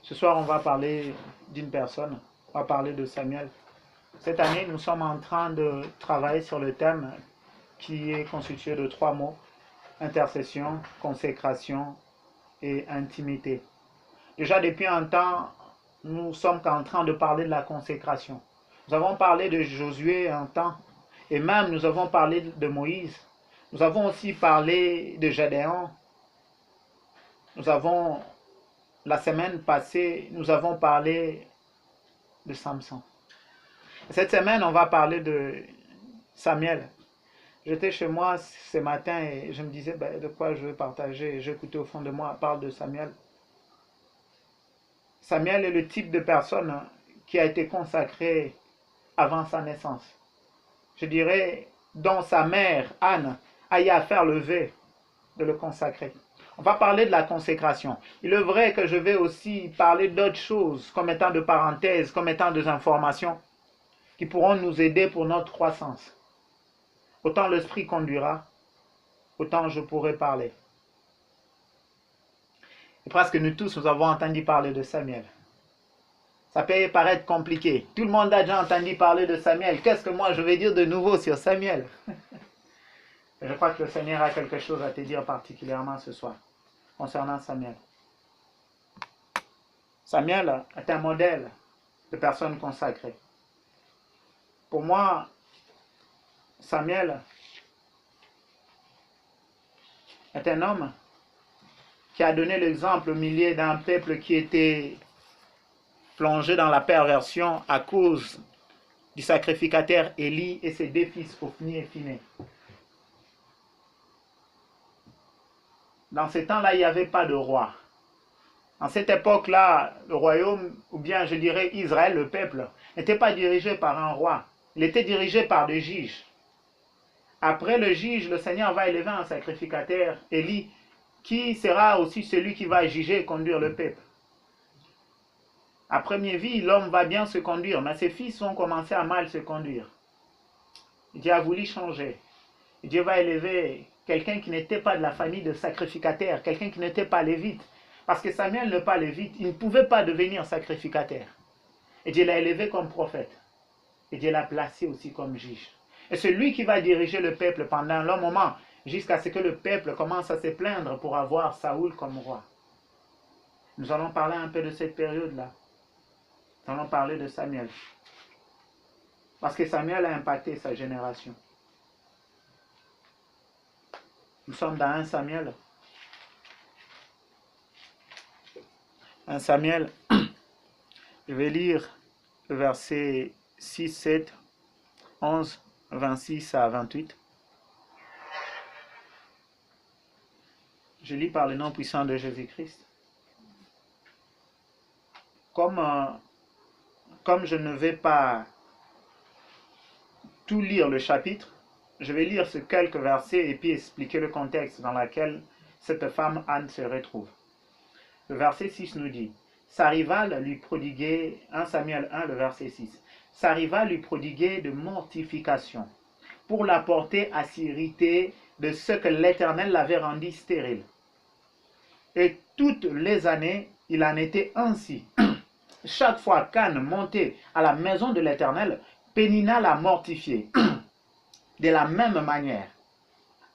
Ce soir, on va parler d'une personne, on va parler de Samuel. Cette année, nous sommes en train de travailler sur le thème qui est constitué de 3 mots: intercession, consécration et intimité. Déjà depuis un temps, nous sommes en train de parler de la consécration. Nous avons parlé de Josué un temps, et même nous avons parlé de Moïse. Nous avons aussi parlé de Gédéon. La semaine passée, nous avons parlé de Samson. Cette semaine, on va parler de Samuel. J'étais chez moi ce matin et je me disais de quoi je vais partager. J'écoutais au fond de moi, parle de Samuel. Samuel est le type de personne qui a été consacré avant sa naissance. Je dirais, dont sa mère, Anne, a eu à faire le vœu de le consacrer. On va parler de la consécration. Il est vrai que je vais aussi parler d'autres choses, comme étant de parenthèses, comme étant des informations qui pourront nous aider pour notre croissance. Autant l'esprit conduira, autant je pourrai parler. Et presque nous tous, nous avons entendu parler de Samuel. Ça peut paraître compliqué. Tout le monde a déjà entendu parler de Samuel. Qu'est-ce que moi je vais dire de nouveau sur Samuel? Je crois que le Seigneur a quelque chose à te dire particulièrement ce soir concernant Samuel. Samuel est un modèle de personne consacrée. Pour moi, Samuel est un homme qui a donné l'exemple au milieu d'un peuple qui était plongé dans la perversion à cause du sacrificateur Élie et ses 2 fils Hophni et Phiné. Dans ces temps-là, il n'y avait pas de roi. En cette époque-là, le royaume, ou bien je dirais Israël, le peuple, n'était pas dirigé par un roi. Il était dirigé par des juges. Après le juge, le Seigneur va élever un sacrificateur, Élie, qui sera aussi celui qui va juger et conduire le peuple. À première vue, l'homme va bien se conduire, mais ses fils ont commencé à mal se conduire. Dieu a voulu changer. Dieu va élever quelqu'un qui n'était pas de la famille de sacrificateur, quelqu'un qui n'était pas lévite. Parce que Samuel n'est pas lévite, il ne pouvait pas devenir sacrificateur. Et Dieu l'a élevé comme prophète. Et Dieu l'a placé aussi comme juge. Et c'est lui qui va diriger le peuple pendant un long moment, jusqu'à ce que le peuple commence à se plaindre pour avoir Saoul comme roi. Nous allons parler un peu de cette période-là. Nous allons parler de Samuel. Parce que Samuel a impacté sa génération. Nous sommes dans 1 Samuel. 1 Samuel, je vais lire le verset 6, 7, 11, 26 à 28. Je lis par le nom puissant de Jésus-Christ. Comme je ne vais pas tout lire le chapitre, je vais lire ces quelques versets et puis expliquer le contexte dans lequel cette femme Anne se retrouve. Le verset 6 nous dit: sa rivale lui prodiguait, 1 Samuel 1, le verset 6, sa rivale lui prodiguait de mortification pour la porter à s'irriter de ce que l'Éternel l'avait rendu stérile. Et toutes les années, il en était ainsi. Chaque fois qu'Anne montait à la maison de l'Éternel, Pénina la mortifiait de la même manière.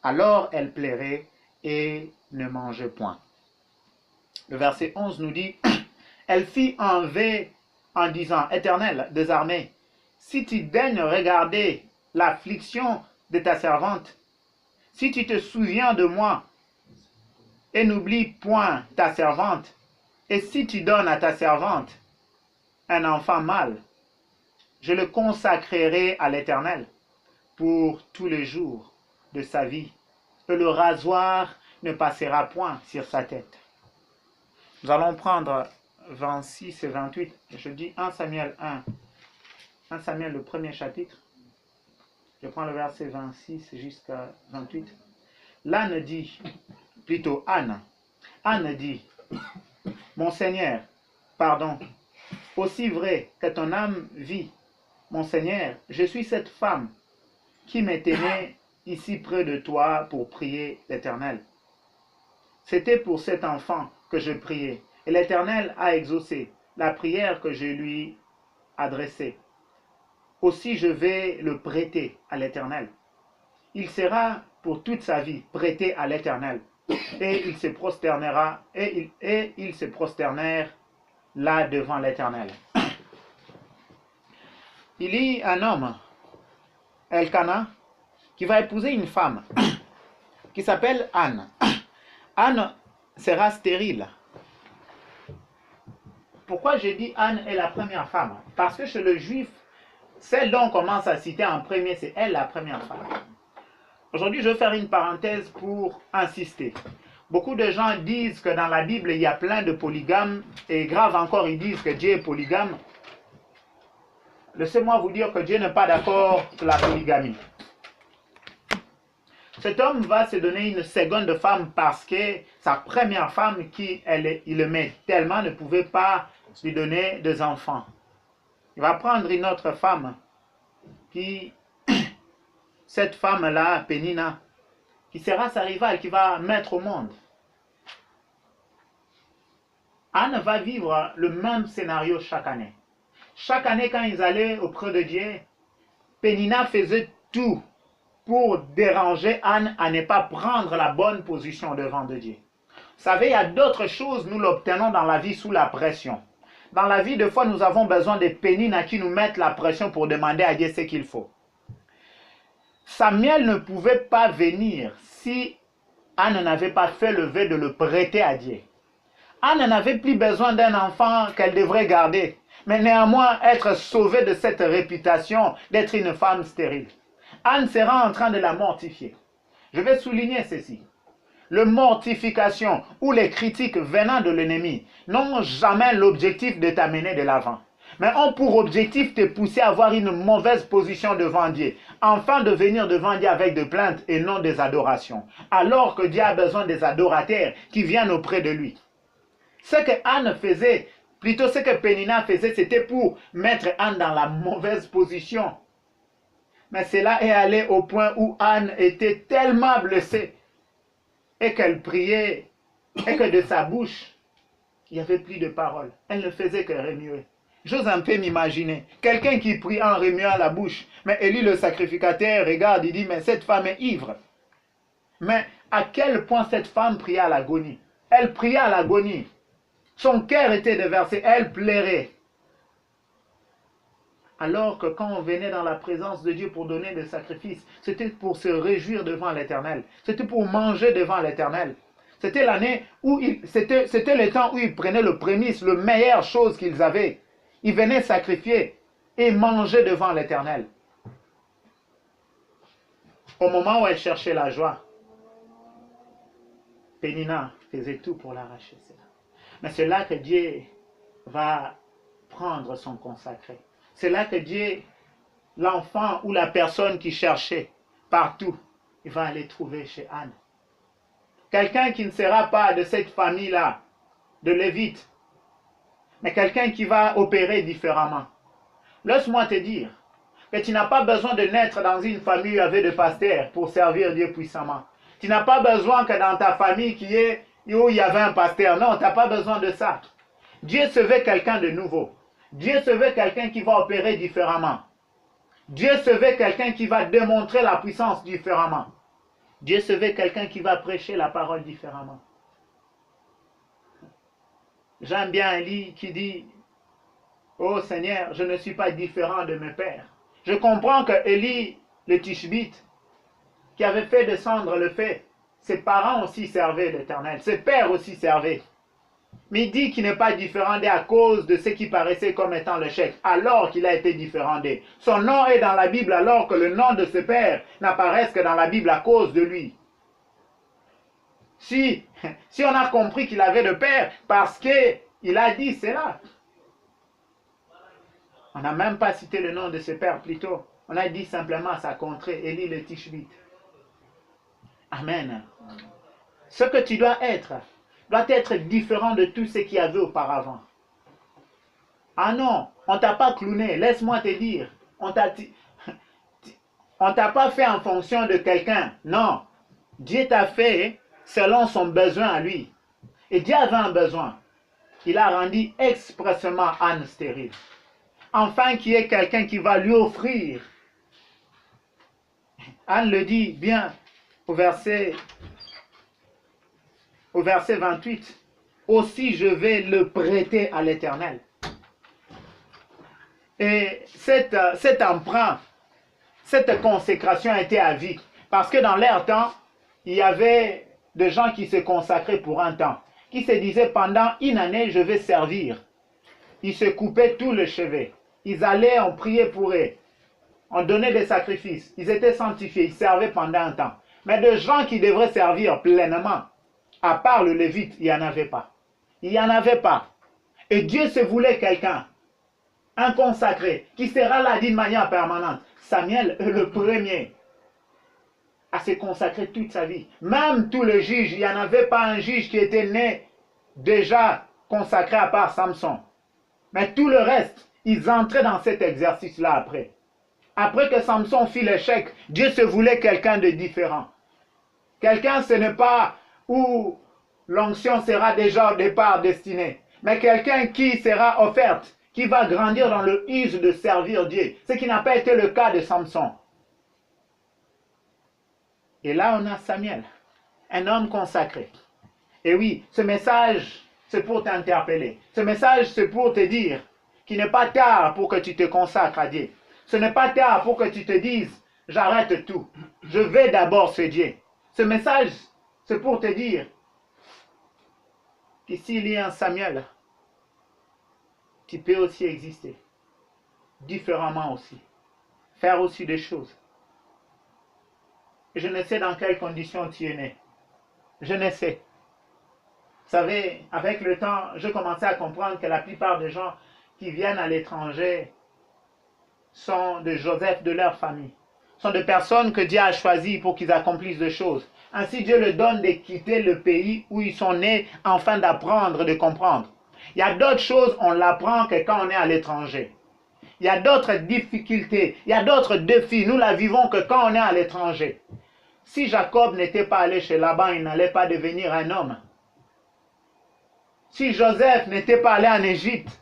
Alors elle plairait et ne mangeait point. Le verset 11 nous dit: elle fit un vœu en disant: Éternel des armées, si tu daignes regarder l'affliction de ta servante, si tu te souviens de moi et n'oublie point ta servante, et si tu donnes à ta servante un enfant mâle, je le consacrerai à l'Éternel pour tous les jours de sa vie, et le rasoir ne passera point sur sa tête. Nous allons prendre 26 et 28. Je dis 1 Samuel 1. 1 Samuel, le premier chapitre. Je prends le verset 26 jusqu'à 28. Anne dit, mon Seigneur, pardon, aussi vrai que ton âme vit, mon Seigneur, je suis cette femme qui m'est tenue ici près de toi pour prier l'Éternel. C'était pour cet enfant que je priais. Et l'Éternel a exaucé la prière que je lui adressée. Aussi je vais le prêter à l'Éternel. Il sera pour toute sa vie prêté à l'Éternel. Et il se prosternera, et ils se prosternèrent là devant l'Éternel. Il y a un homme, Elkana, qui va épouser une femme qui s'appelle Anne. Anne sera stérile. Pourquoi j'ai dit Anne est la première femme? Parce que chez le juif, celle dont on commence à citer en premier, c'est elle la première femme. Aujourd'hui, je vais faire une parenthèse pour insister. Beaucoup de gens disent que dans la Bible, il y a plein de polygames, et grave encore, ils disent que Dieu est polygame. Laissez-moi vous dire que Dieu n'est pas d'accord sur la polygamie. Cet homme va se donner une seconde femme parce que sa première femme, il aimait tellement, ne pouvait pas lui donner des enfants. Il va prendre une autre femme, cette femme-là, Pénina, qui sera sa rivale, qui va mettre au monde. Anne va vivre le même scénario chaque année. Chaque année, quand ils allaient auprès de Dieu, Pénina faisait tout pour déranger Anne à ne pas prendre la bonne position devant de Dieu. Vous savez, il y a d'autres choses, nous l'obtenons dans la vie sous la pression. Dans la vie, des fois, nous avons besoin de Pénines à qui nous mettent la pression pour demander à Dieu ce qu'il faut. Samuel ne pouvait pas venir si Anne n'avait pas fait le vœu de le prêter à Dieu. Anne n'avait plus besoin d'un enfant qu'elle devrait garder, mais néanmoins être sauvée de cette réputation d'être une femme stérile. Anne sera en train de la mortifier. Je vais souligner ceci. La mortification ou les critiques venant de l'ennemi n'ont jamais l'objectif de t'amener de l'avant, mais ont pour objectif de te pousser à avoir une mauvaise position devant Dieu, afin de venir devant Dieu avec des plaintes et non des adorations, alors que Dieu a besoin des adorateurs qui viennent auprès de lui. Ce que Anne faisait, plutôt ce que Pénina faisait, c'était pour mettre Anne dans la mauvaise position. Mais cela est allé au point où Anne était tellement blessée et qu'elle priait et que de sa bouche, il n'y avait plus de paroles. Elle ne faisait que remuer. J'ose un peu m'imaginer. Quelqu'un qui prie en remuant la bouche. Mais Élie le sacrificateur regarde, il dit, mais cette femme est ivre. Mais à quel point cette femme priait à l'agonie? Elle priait à l'agonie. Son cœur était déversé, elle pleurait. Alors que quand on venait dans la présence de Dieu pour donner des sacrifices, c'était pour se réjouir devant l'Éternel. C'était pour manger devant l'Éternel. C'était l'année où c'était le temps où ils prenaient le prémisse, la meilleure chose qu'ils avaient. Ils venaient sacrifier et manger devant l'Éternel. Au moment où elle cherchait la joie, Pénina faisait tout pour l'arracher. Mais c'est là que Dieu va prendre son consacré. C'est là que Dieu, l'enfant ou la personne qui cherchait partout, il va aller trouver chez Anne. Quelqu'un qui ne sera pas de cette famille-là, de Lévite, mais quelqu'un qui va opérer différemment. Laisse-moi te dire que tu n'as pas besoin de naître dans une famille avec des pasteurs pour servir Dieu puissamment. Tu n'as pas besoin que dans ta famille où il y avait un pasteur. Non, tu n'as pas besoin de ça. Dieu se veut quelqu'un de nouveau. Dieu se veut quelqu'un qui va opérer différemment. Dieu se veut quelqu'un qui va démontrer la puissance différemment. Dieu se veut quelqu'un qui va prêcher la parole différemment. J'aime bien Élie qui dit, « Oh Seigneur, je ne suis pas différent de mes pères. » Je comprends que Élie, le Tishbite, qui avait fait descendre le feu, ses parents aussi servaient l'Éternel, ses pères aussi servaient. Mais il dit qu'il n'est pas différent d'eux à cause de ce qui paraissait comme étant le chef, alors qu'il a été différent d'eux. Son nom est dans la Bible alors que le nom de ses pères n'apparaissent que dans la Bible à cause de lui. Si on a compris qu'il avait de père, parce qu'il a dit cela. On n'a même pas cité le nom de ses pères plutôt. On a dit simplement sa contrée, Élie le Tishbite. Amen. Ce que tu dois être différent de tout ce qu'il y avait auparavant. Ah non, on ne t'a pas clowné, laisse-moi te dire. On t'a pas fait en fonction de quelqu'un. Non, Dieu t'a fait selon son besoin à lui. Et Dieu avait un besoin. il a rendu expressément Anne stérile. Enfin, qu'il y ait quelqu'un qui va lui offrir. Anne le dit bien au verset 28. Aussi je vais le prêter à l'Éternel. Et cet emprunt, cette consécration a été à vie. Parce que dans leur temps, il y avait des gens qui se consacraient pour un temps, qui se disaient pendant une année, je vais servir. Ils se coupaient tout le cheveu. Ils allaient, on priait pour eux. On donnait des sacrifices. Ils étaient sanctifiés. Ils servaient pendant un temps. Mais de gens qui devraient servir pleinement, à part le Lévite, il n'y en avait pas. Il n'y en avait pas. Et Dieu se voulait quelqu'un, un consacré, qui sera là d'une manière permanente. Samuel est le premier à se consacrer toute sa vie. Même tous les juges, il n'y en avait pas un juge qui était né déjà consacré à part Samson. Mais tout le reste, ils entraient dans cet exercice-là après. Après que Samson fit l'échec, Dieu se voulait quelqu'un de différent. Quelqu'un, ce n'est pas où l'onction sera déjà au départ destinée, mais quelqu'un qui sera offerte, qui va grandir dans le use de servir Dieu. Ce qui n'a pas été le cas de Samson. Et là, on a Samuel, un homme consacré. Et oui, ce message, c'est pour t'interpeller. Ce message, c'est pour te dire qu'il n'est pas tard pour que tu te consacres à Dieu. Ce n'est pas tard pour que tu te dises, j'arrête tout. Je vais d'abord ce Dieu. Ce message, c'est pour te dire qu'ici, il y a un Samuel, tu peux aussi exister. Différemment aussi. Faire aussi des choses. Je ne sais dans quelles conditions tu es né. Je ne sais. Vous savez, avec le temps, je commençais à comprendre que la plupart des gens qui viennent à l'étranger sont de Joseph, de leur famille. Sont des personnes que Dieu a choisies pour qu'ils accomplissent des choses. Ainsi, Dieu leur donne de quitter le pays où ils sont nés afin d'apprendre, de comprendre. Il y a d'autres choses, on l'apprend que quand on est à l'étranger. Il y a d'autres difficultés, il y a d'autres défis. Nous la vivons que quand on est à l'étranger. Si Jacob n'était pas allé chez Laban, il n'allait pas devenir un homme. Si Joseph n'était pas allé en Égypte,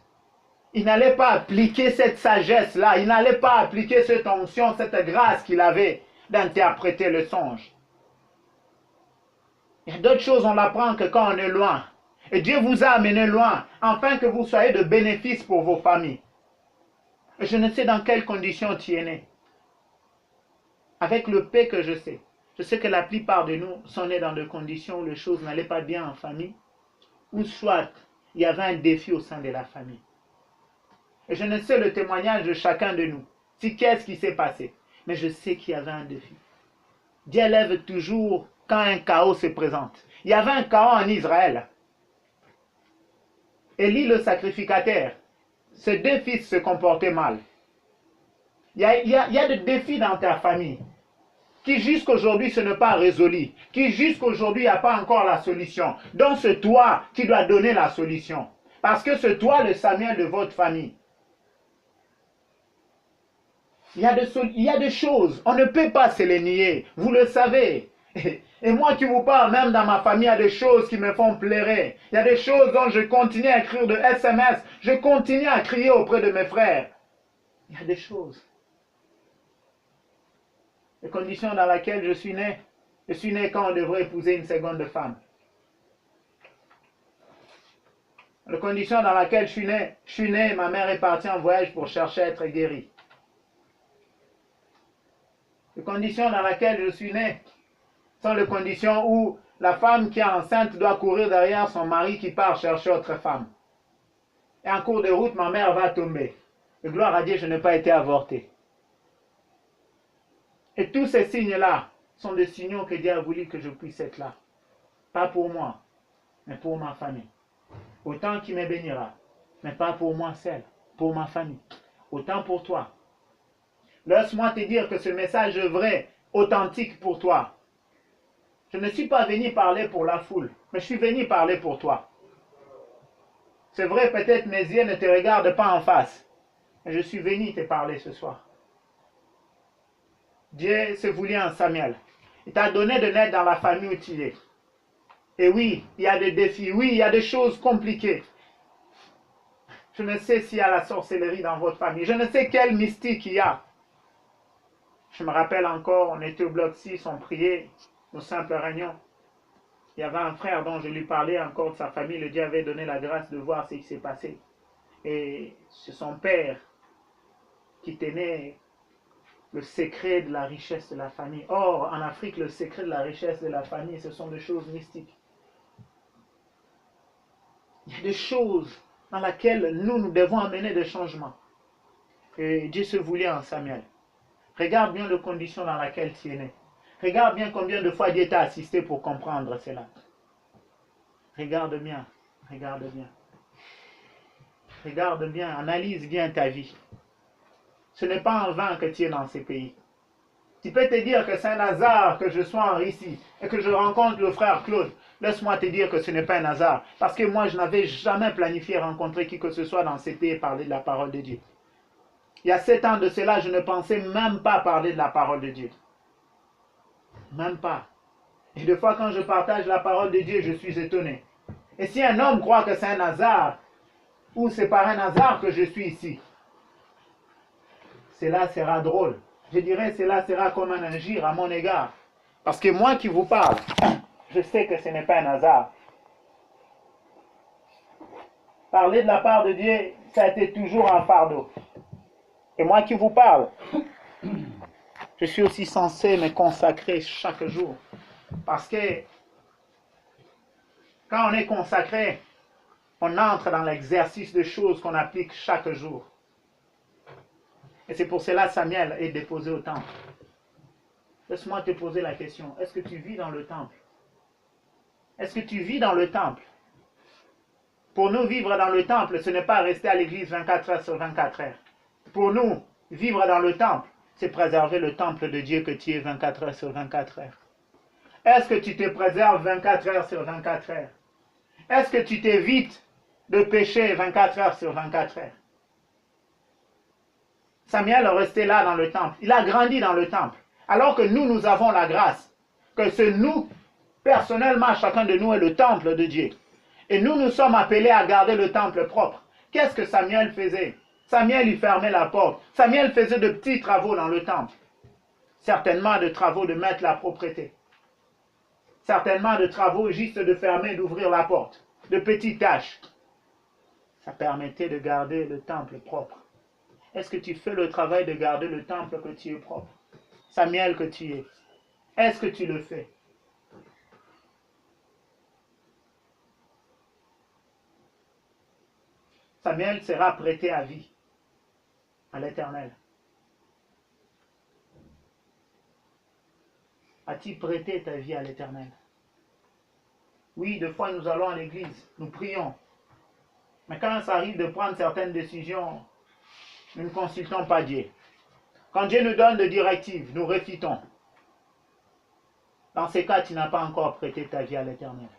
il n'allait pas appliquer cette sagesse-là, il n'allait pas appliquer cette onction, cette grâce qu'il avait d'interpréter le songe. Il y a d'autres choses, on l'apprend que quand on est loin. Et Dieu vous a amené loin, afin que vous soyez de bénéfice pour vos familles. Et je ne sais dans quelles conditions tu es né. Avec le peu que je sais que la plupart de nous sont nés dans des conditions où les choses n'allaient pas bien en famille, ou soit il y avait un défi au sein de la famille. Et je ne sais le témoignage de chacun de nous, si qu'est-ce qui s'est passé, mais je sais qu'il y avait un défi. Dieu lève toujours quand un chaos se présente. Il y avait un chaos en Israël. Élie le sacrificateur, ses deux fils se comportaient mal. Il y a des défis dans ta famille qui jusqu'aujourd'hui ce n'est pas résolu, qui jusqu'aujourd'hui il n'y a pas encore la solution. Donc c'est toi qui dois donner la solution. Parce que c'est toi le Samuel de votre famille. Il y a des choses, on ne peut pas se les nier, vous le savez. Et moi qui vous parle, même dans ma famille, il y a des choses qui me font pleurer. Il y a des choses dont je continue à écrire de SMS, je continue à crier auprès de mes frères. Il y a des choses. Les conditions dans lesquelles je suis né quand on devrait épouser une seconde femme. Les conditions dans lesquelles je suis né, ma mère est partie en voyage pour chercher à être guérie. Les conditions dans lesquelles je suis né sont les conditions où la femme qui est enceinte doit courir derrière son mari qui part chercher autre femme. Et en cours de route, ma mère va tomber. Et gloire à Dieu, je n'ai pas été avorté. Et tous ces signes-là sont des signaux que Dieu a voulu que je puisse être là. Pas pour moi, mais pour ma famille. Autant qu'il me bénira, mais pas pour moi seul, pour ma famille. Autant pour toi. Laisse-moi te dire que ce message est vrai, authentique pour toi. Je ne suis pas venu parler pour la foule, mais je suis venu parler pour toi. C'est vrai, peut-être mes yeux ne te regardent pas en face, mais je suis venu te parler ce soir. Dieu s'est voulu en Samuel. Il t'a donné de naître dans la famille où tu es. Et oui, il y a des défis, oui, il y a des choses compliquées. Je ne sais s'il y a la sorcellerie dans votre famille. Je ne sais quel mystique il y a. Je me rappelle encore, on était au bloc 6, on priait, nos simples réunions. Il y avait un frère dont je lui parlais encore de sa famille. Le Dieu avait donné la grâce de voir ce qui s'est passé. Et c'est son père qui tenait le secret de la richesse de la famille. Or, en Afrique, le secret de la richesse de la famille, ce sont des choses mystiques. Il y a des choses dans lesquelles nous devons amener des changements. Et Dieu se voulait en Samuel. Regarde bien les conditions dans lesquelles tu es né. Regarde bien combien de fois Dieu t'a assisté pour comprendre cela. Regarde bien, regarde bien. Regarde bien, analyse bien ta vie. Ce n'est pas en vain que tu es dans ces pays. Tu peux te dire que c'est un hasard que je sois en Russie et que je rencontre le frère Claude. Laisse-moi te dire que ce n'est pas un hasard. Parce que moi, je n'avais jamais planifié rencontrer qui que ce soit dans ces pays et parler de la parole de Dieu. Il y a 7 ans de cela, je ne pensais même pas parler de la parole de Dieu. Même pas. Et des fois, quand je partage la parole de Dieu, je suis étonné. Et si un homme croit que c'est un hasard, ou c'est par un hasard que je suis ici, cela sera drôle. Je dirais cela sera comme un injure à mon égard. Parce que moi qui vous parle, je sais que ce n'est pas un hasard. Parler de la part de Dieu, ça a été toujours un fardeau. Et moi qui vous parle, je suis aussi censé me consacrer chaque jour. Parce que quand on est consacré, on entre dans l'exercice de choses qu'on applique chaque jour. Et c'est pour cela que Samuel est déposé au temple. Laisse-moi te poser la question. Est-ce que tu vis dans le temple? Est-ce que tu vis dans le temple? Pour nous, vivre dans le temple, ce n'est pas rester à l'église 24 heures sur 24 heures. Pour nous, vivre dans le temple, c'est préserver le temple de Dieu que tu es 24 heures sur 24 heures. Est-ce que tu te préserves 24 heures sur 24 heures? Est-ce que tu t'évites de pécher 24 heures sur 24 heures? Samuel est resté là dans le temple. Il a grandi dans le temple. Alors que nous avons la grâce. Que c'est nous, personnellement, chacun de nous est le temple de Dieu. Et nous sommes appelés à garder le temple propre. Qu'est-ce que Samuel faisait? Samuel lui fermait la porte. Samuel faisait de petits travaux dans le temple. Certainement de travaux de mettre la propreté. Certainement de travaux juste de fermer, d'ouvrir la porte. De petites tâches. Ça permettait de garder le temple propre. Est-ce que tu fais le travail de garder le temple que tu es propre? Samuel que tu es. Est-ce que tu le fais? Samuel sera prêté à vie à l'Éternel. As-tu prêté ta vie à l'Éternel? Oui, des fois nous allons à l'église, nous prions. Mais quand ça arrive de prendre certaines décisions, nous ne consultons pas Dieu. Quand Dieu nous donne des directives, nous refutons. Dans ces cas, tu n'as pas encore prêté ta vie à l'Éternel.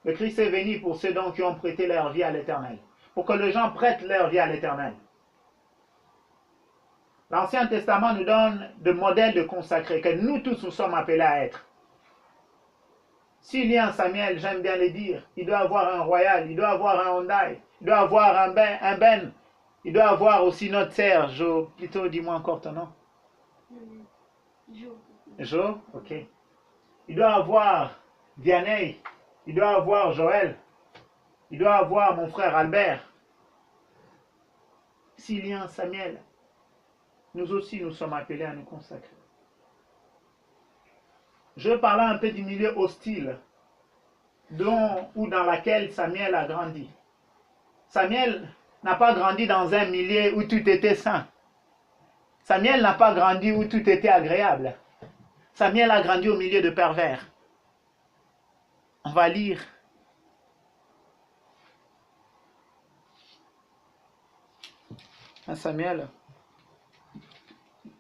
Le Christ est venu pour ceux donc qui ont prêté leur vie à l'Éternel. Pour que les gens prêtent leur vie à l'Éternel. L'Ancien Testament nous donne des modèles de consacrés que nous tous nous sommes appelés à être. S'il y a un Samuel, j'aime bien le dire, il doit avoir un royal, il doit avoir un Hyundai, il doit avoir un Ben, il doit avoir aussi notre Serge, plutôt dis-moi encore ton nom. Jo, ok. Il doit avoir Vianney, il doit avoir Joël, il doit avoir mon frère Albert. S'il y a un Samuel, nous aussi nous sommes appelés à nous consacrer. Je parlais un peu du milieu hostile dans lequel Samuel a grandi. Samuel n'a pas grandi dans un milieu où tout était sain. Samuel n'a pas grandi où tout était agréable. Samuel a grandi au milieu de pervers. On va lire. Samuel,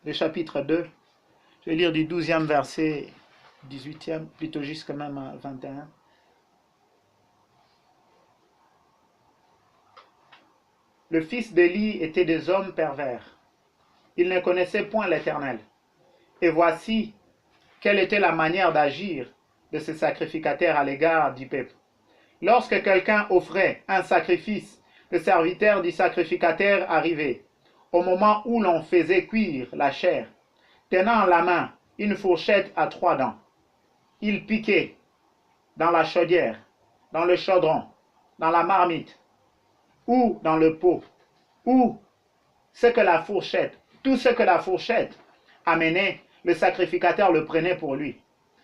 le chapitre 2. Je vais lire du 12e verset, 18e, plutôt jusqu'à même à 21. Le fils d'Élie était des hommes pervers. Il ne connaissait point l'Éternel. Et voici quelle était la manière d'agir de ce sacrificateur à l'égard du peuple. Lorsque quelqu'un offrait un sacrifice le serviteur du sacrificateur arrivait, au moment où l'on faisait cuire la chair, tenant en la main une fourchette à 3 dents. Il piquait dans la chaudière, dans le chaudron, dans la marmite, ou dans le pot, ou tout ce que la fourchette amenait, le sacrificateur le prenait pour lui.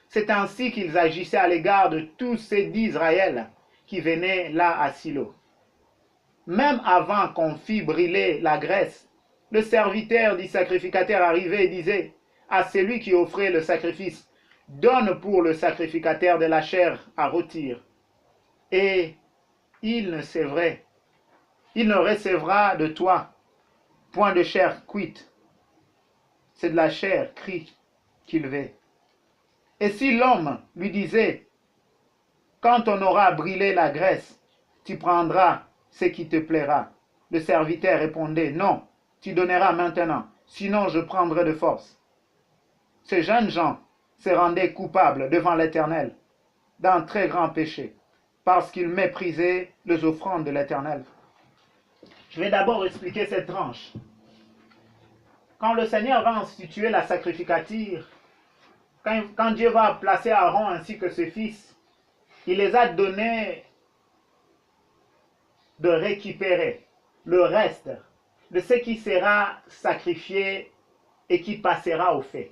C'est ainsi qu'ils agissaient à l'égard de tous ces d'Israël qui venaient là à Silo. Même avant qu'on fît brûler la graisse, le serviteur du sacrificateur arrivait et disait à celui qui offrait le sacrifice, donne pour le sacrificateur de la chair à rôtir. Et il ne recevra de toi point de chair cuite. C'est de la chair crue qu'il veut. Et si l'homme lui disait, quand on aura brûlé la graisse, tu prendras ce qui te plaira. Le serviteur répondait, non, tu donneras maintenant, sinon je prendrai de force. Ces jeunes gens se rendaient coupables devant l'Éternel d'un très grand péché, parce qu'ils méprisaient les offrandes de l'Éternel. Je vais d'abord expliquer cette tranche. Quand le Seigneur va instituer la sacrificature, quand Dieu va placer Aaron ainsi que ses fils, il les a donnés de récupérer le reste de ce qui sera sacrifié et qui passera au feu.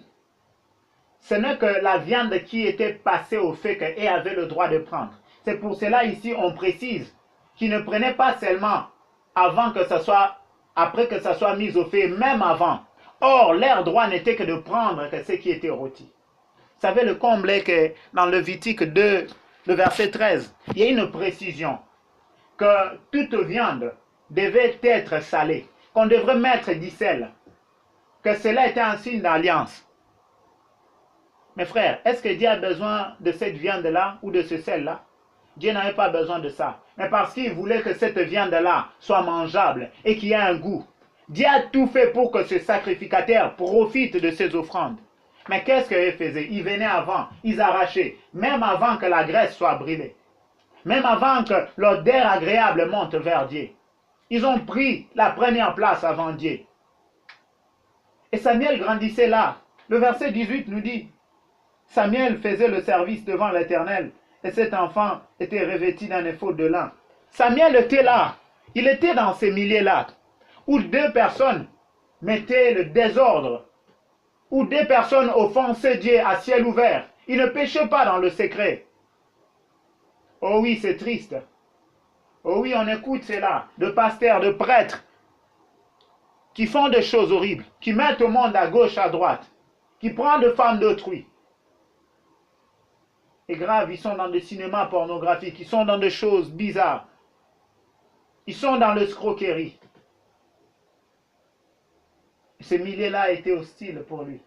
Ce n'est que la viande qui était passée au feu qu'elle avait le droit de prendre. C'est pour cela ici on précise qu'ils ne prenaient pas seulement après que ça soit mis au feu, même avant. Or, leur droit n'était que de prendre que ce qui était rôti. Vous savez, le comble est que dans Lévitique 2, le verset 13, il y a une précision que toute viande devait être salée, qu'on devrait mettre du sel, que cela était un signe d'alliance. Mes frères, est-ce que Dieu a besoin de cette viande-là ou de ce sel-là? Dieu n'avait pas besoin de ça. Mais parce qu'il voulait que cette viande-là soit mangeable et qu'il y ait un goût, Dieu a tout fait pour que ce sacrificateur profite de ses offrandes. Mais qu'est-ce qu'ils faisaient? Ils venaient avant, ils arrachaient, même avant que la graisse soit brûlée. Même avant que l'odeur agréable monte vers Dieu. Ils ont pris la première place avant Dieu. Et Samuel grandissait là. Le verset 18 nous dit, Samuel faisait le service devant l'Éternel et cet enfant était revêtu d'un éphod de lin. Samuel était là. Il était dans ces milliers-là où 2 personnes mettaient le désordre, où 2 personnes offensaient Dieu à ciel ouvert. Ils ne péchaient pas dans le secret. Oh oui, c'est triste. Oh oui, on écoute cela, de pasteurs, de prêtres, qui font des choses horribles, qui mettent au monde à gauche, à droite, qui prennent de femmes d'autrui. Et grave, ils sont dans des cinémas pornographiques, ils sont dans des choses bizarres. Ils sont dans l'escroquerie. Ces milliers-là étaient hostiles pour lui.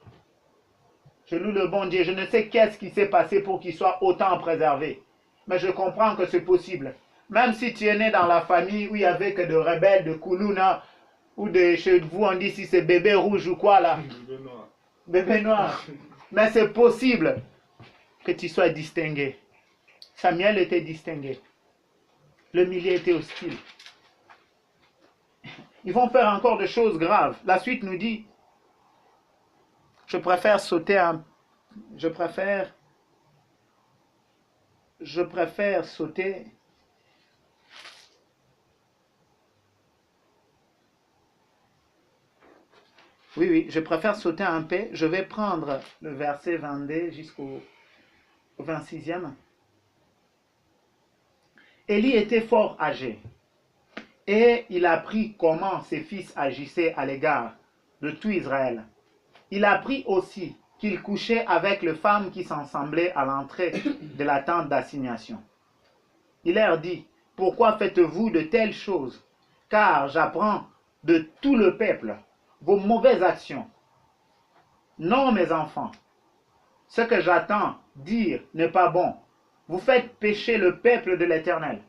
Je loue le bon Dieu. Je ne sais qu'est-ce qui s'est passé pour qu'il soit autant préservé. Mais je comprends que c'est possible. Même si tu es né dans la famille où il n'y avait que de rebelles, de Koulouna, ou de chez vous, on dit si c'est bébé rouge ou quoi là. Bébé noir. Bébé noir. Mais c'est possible que tu sois distingué. Samuel était distingué. Le milieu était hostile. Ils vont faire encore des choses graves. La suite nous dit, je préfère sauter. Oui, je préfère sauter un peu. Je vais prendre le verset 22 jusqu'au 26e. Élie était fort âgé. Et il apprit comment ses fils agissaient à l'égard de tout Israël. Il apprit aussi qu'il couchait avec les femmes qui s'assemblaient à l'entrée de la tente d'assignation. Il leur dit, pourquoi faites-vous de telles choses? Car j'apprends de tout le peuple vos mauvaises actions. Non, mes enfants, ce que j'attends dire n'est pas bon. Vous faites pécher le peuple de l'Éternel.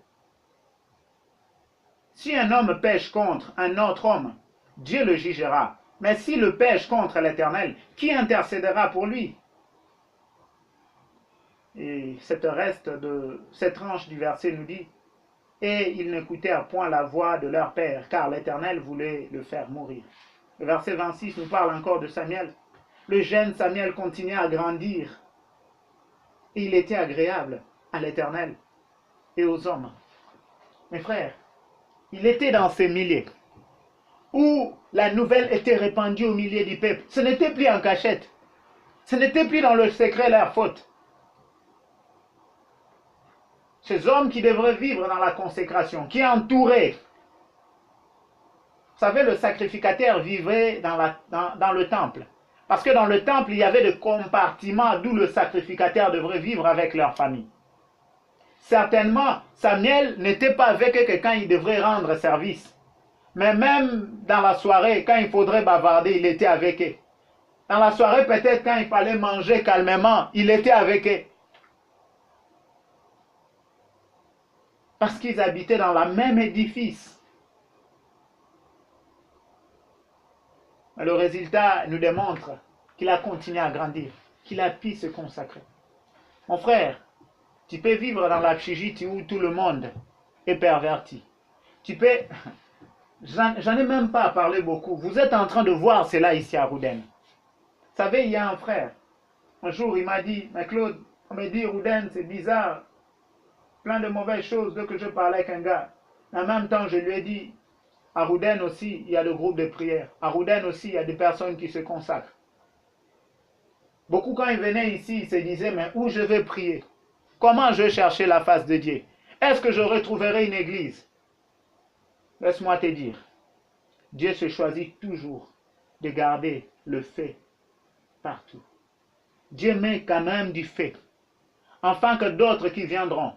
Si un homme pêche contre un autre homme, Dieu le jugera. Mais s'il pêche contre l'Éternel, qui intercédera pour lui? Et cette tranche du verset nous dit, et ils n'écoutèrent point la voix de leur père, car l'Éternel voulait le faire mourir. Le verset 26 nous parle encore de Samuel. Le jeune Samuel continuait à grandir, et il était agréable à l'Éternel et aux hommes. Mes frères, il était dans ces milliers où la nouvelle était répandue au milieu du peuple. Ce n'était plus en cachette. Ce n'était plus dans le secret leur faute. Ces hommes qui devraient vivre dans la consécration, qui entouraient. Vous savez, le sacrificateur vivait dans le temple. Parce que dans le temple, il y avait des compartiments d'où le sacrificateur devrait vivre avec leur famille. Certainement, Samuel n'était pas avec eux que quand il devrait rendre service. Mais même dans la soirée, quand il faudrait bavarder, il était avec eux. Dans la soirée, peut-être quand il fallait manger calmement, il était avec eux. Parce qu'ils habitaient dans le même édifice. Le résultat nous démontre qu'il a continué à grandir, qu'il a pu se consacrer. Mon frère, tu peux vivre dans la psychite où tout le monde est perverti. Tu peux... J'en ai même pas parlé beaucoup. Vous êtes en train de voir cela ici à Rouden. Vous savez, il y a un frère. Un jour, il m'a dit, mais Claude, on me dit Rouden, c'est bizarre. Plein de mauvaises choses dès que je parlais avec un gars. En même temps, je lui ai dit, à Rouden aussi, il y a le groupe de prière. À Rouden aussi, il y a des personnes qui se consacrent. Beaucoup, quand ils venaient ici, ils se disaient, mais où je vais prier? Comment je vais chercher la face de Dieu? Est-ce que je retrouverai une église? Laisse-moi te dire, Dieu se choisit toujours de garder le feu partout. Dieu met quand même du feu, afin que d'autres qui viendront,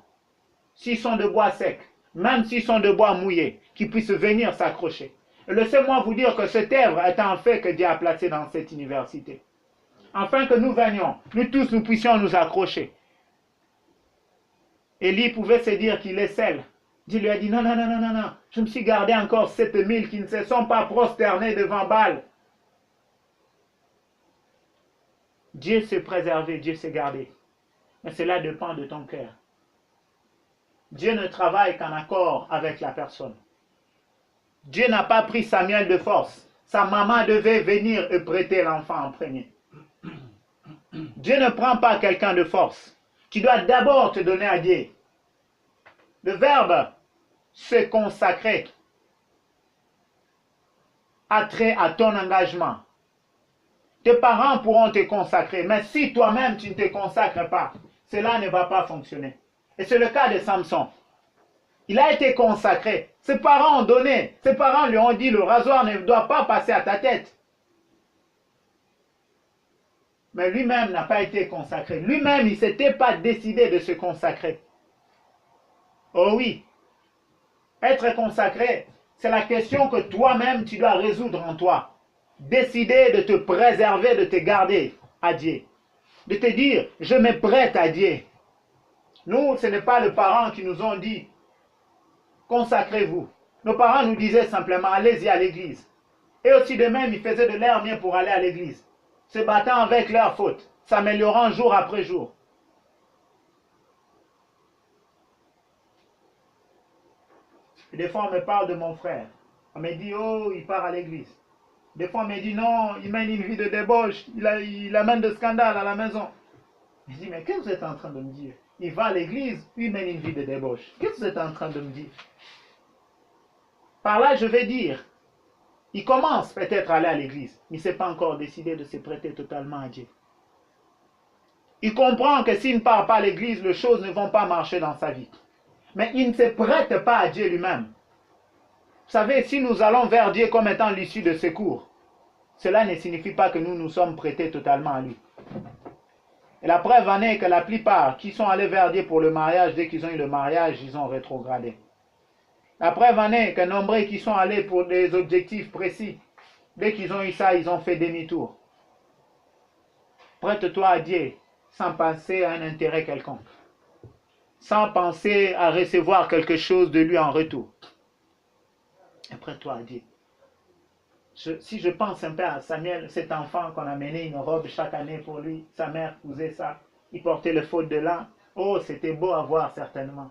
s'ils sont de bois sec, même s'ils sont de bois mouillé, qu'ils puissent venir s'accrocher. Et laissez-moi vous dire que cette œuvre est un fait que Dieu a placé dans cette université. Afin que nous venions, nous tous, nous puissions nous accrocher. Élie pouvait se dire qu'il est seul. Dieu lui a dit, non, non, non, non, non, non, je me suis gardé encore 7000 qui ne se sont pas prosternés devant Baal. Dieu s'est préservé, Dieu s'est gardé. Mais cela dépend de ton cœur. Dieu ne travaille qu'en accord avec la personne. Dieu n'a pas pris Samuel de force. Sa maman devait venir et prêter l'enfant en premier. Dieu ne prend pas quelqu'un de force. Tu dois d'abord te donner à Dieu. Le verbe se consacrer a trait à ton engagement. Tes parents pourront te consacrer, mais si toi-même tu ne te consacres pas, cela ne va pas fonctionner. Et c'est le cas de Samson. Il a été consacré. Ses parents ont donné. Ses parents lui ont dit, le rasoir ne doit pas passer à ta tête. Mais lui-même n'a pas été consacré. Lui-même, il ne s'était pas décidé de se consacrer. Oh oui, être consacré, c'est la question que toi-même tu dois résoudre en toi. Décider de te préserver, de te garder à Dieu. De te dire, je me prête à Dieu. Nous, ce n'est pas les parents qui nous ont dit, consacrez-vous. Nos parents nous disaient simplement, allez-y à l'église. Et aussi de même, ils faisaient de leur mieux pour aller à l'église, se battant avec leurs fautes, s'améliorant jour après jour. Et des fois, on me parle de mon frère. On me dit, oh, il part à l'église. Des fois, on me dit, non, il mène une vie de débauche. Il amène de scandales à la maison. Je dis, mais qu'est-ce que vous êtes en train de me dire? Il va à l'église, il mène une vie de débauche. Qu'est-ce que vous êtes en train de me dire? Par là, je vais dire, il commence peut-être à aller à l'église, mais il ne s'est pas encore décidé de se prêter totalement à Dieu. Il comprend que s'il ne part pas à l'église, les choses ne vont pas marcher dans sa vie. Mais il ne se prête pas à Dieu lui-même. Vous savez, si nous allons vers Dieu comme étant l'issue de secours, cela ne signifie pas que nous nous sommes prêtés totalement à lui. Et la preuve en est que la plupart qui sont allés vers Dieu pour le mariage, dès qu'ils ont eu le mariage, ils ont rétrogradé. La preuve en est que nombreux qui sont allés pour des objectifs précis, dès qu'ils ont eu ça, ils ont fait demi-tour. Prête-toi à Dieu sans penser à un intérêt quelconque, sans penser à recevoir quelque chose de lui en retour. Et prête-toi à Dieu. Si je pense un peu à Samuel, cet enfant qu'on a mené une robe chaque année pour lui, sa mère cousait ça, il portait le faute de l'an. Oh, c'était beau à voir certainement.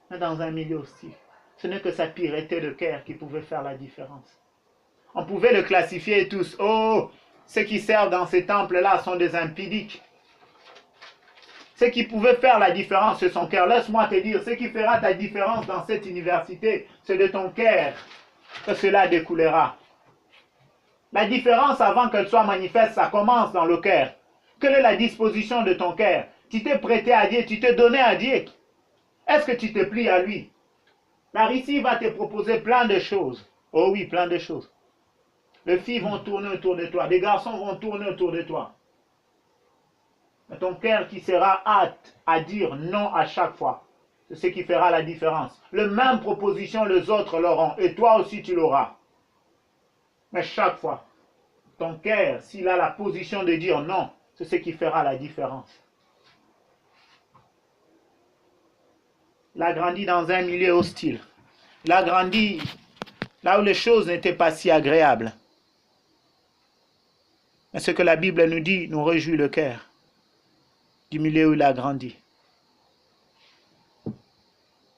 mais dans un milieu hostile. Ce n'est que sa pureté de cœur qui pouvait faire la différence. On pouvait le classifier tous. Oh, ceux qui servent dans ces temples-là sont des impudiques. Ce qui pouvait faire la différence, c'est son cœur. Laisse-moi te dire, ce qui fera ta différence dans cette université, c'est de ton cœur que cela découlera. La différence, avant qu'elle soit manifeste, ça commence dans le cœur. Quelle est la disposition de ton cœur? Tu t'es prêté à Dieu, tu t'es donné à Dieu. Est-ce que tu te plies à lui? La Russie va te proposer plein de choses. Oh oui, plein de choses. Les filles vont tourner autour de toi, les garçons vont tourner autour de toi. Mais ton cœur qui sera apte à dire non à chaque fois, c'est ce qui fera la différence. La même proposition, les autres l'auront, et toi aussi tu l'auras. Mais chaque fois, ton cœur, s'il a la position de dire non, c'est ce qui fera la différence. Il a grandi dans un milieu hostile. Il a grandi là où les choses n'étaient pas si agréables. Mais ce que la Bible nous dit nous réjouit le cœur du milieu où il a grandi.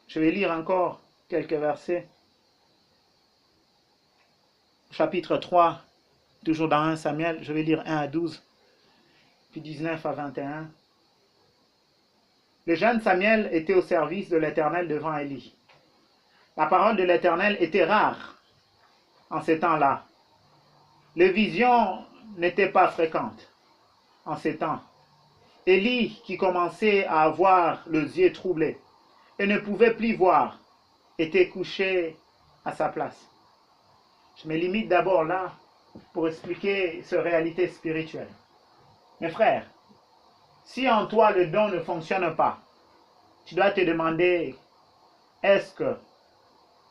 Je vais lire encore quelques versets. Chapitre 3, toujours dans 1 Samuel, je vais lire 1 à 12, puis 19 à 21. Le jeune Samuel était au service de l'Éternel devant Élie. La parole de l'Éternel était rare en ces temps-là. Les visions n'étaient pas fréquentes en ces temps. Élie, qui commençait à avoir les yeux troublés et ne pouvait plus voir, était couché à sa place. Je me limite d'abord là pour expliquer cette réalité spirituelle. Mes frères, si en toi le don ne fonctionne pas, tu dois te demander, est-ce que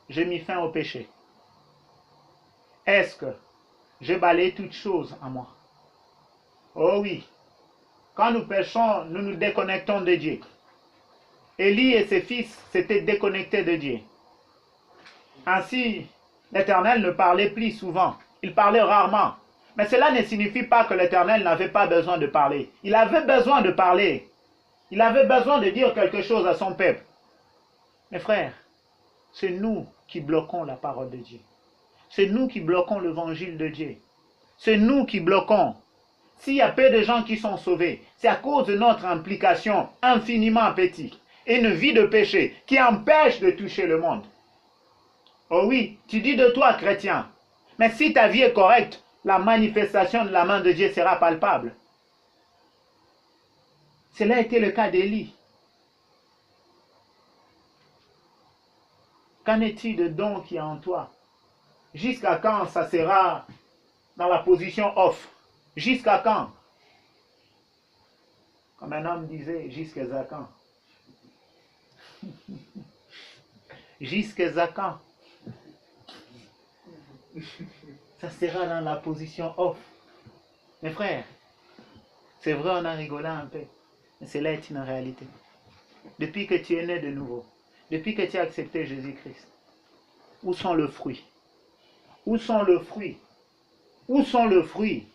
j'ai mis fin au péché? Est-ce que j'ai balayé toutes choses en moi? Oh oui, quand nous péchons, nous nous déconnectons de Dieu. Élie et ses fils s'étaient déconnectés de Dieu. Ainsi, l'Éternel ne parlait plus souvent, il parlait rarement. Mais cela ne signifie pas que l'Éternel n'avait pas besoin de parler. Il avait besoin de parler. Il avait besoin de dire quelque chose à son peuple. Mes frères, c'est nous qui bloquons la parole de Dieu. C'est nous qui bloquons l'évangile de Dieu. C'est nous qui bloquons. S'il y a peu de gens qui sont sauvés, c'est à cause de notre implication infiniment petite et une vie de péché qui empêche de toucher le monde. Oh oui, tu dis de toi chrétien, mais si ta vie est correcte, la manifestation de la main de Dieu sera palpable. Cela a été le cas d'Élie. Qu'en est-il de don qui est en toi? Jusqu'à quand ça sera dans la position off? Jusqu'à quand? Comme un homme disait, jusqu'à quand? Jusqu'à quand? Ça sera dans la position off. Mes frères, c'est vrai, on a rigolé un peu, mais cela est une réalité. Depuis que tu es né de nouveau, depuis que tu as accepté Jésus-Christ, où sont les fruits? Où sont les fruits? Où sont les fruits?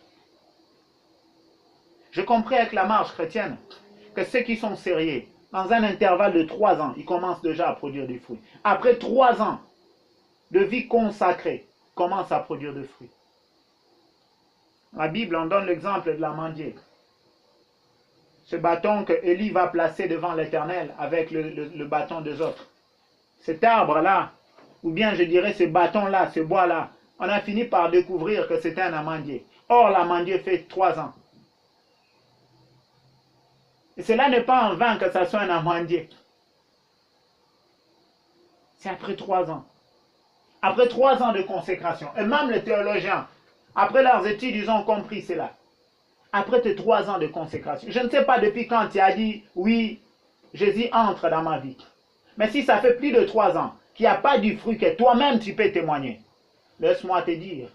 Je comprends avec la marche chrétienne que ceux qui sont sérieux, dans un intervalle de 3 ans, ils commencent déjà à produire des fruits. Après 3 ans de vie consacrée, ils commencent à produire des fruits. La Bible en donne l'exemple de l'amandier. Ce bâton que Élie va placer devant l'Éternel avec le bâton des autres. Cet arbre-là, ou bien je dirais ce bâton-là, ce bois-là, on a fini par découvrir que c'était un amandier. Or, l'amandier fait 3 ans. Et cela n'est pas en vain que ça soit un amandier. C'est après 3 ans. Après 3 ans de consécration. Et même les théologiens, après leurs études, ils ont compris cela. Après tes 3 ans de consécration. Je ne sais pas depuis quand tu as dit, oui, Jésus entre dans ma vie. Mais si ça fait plus de 3 ans qu'il n'y a pas du fruit que toi-même tu peux témoigner, laisse-moi te dire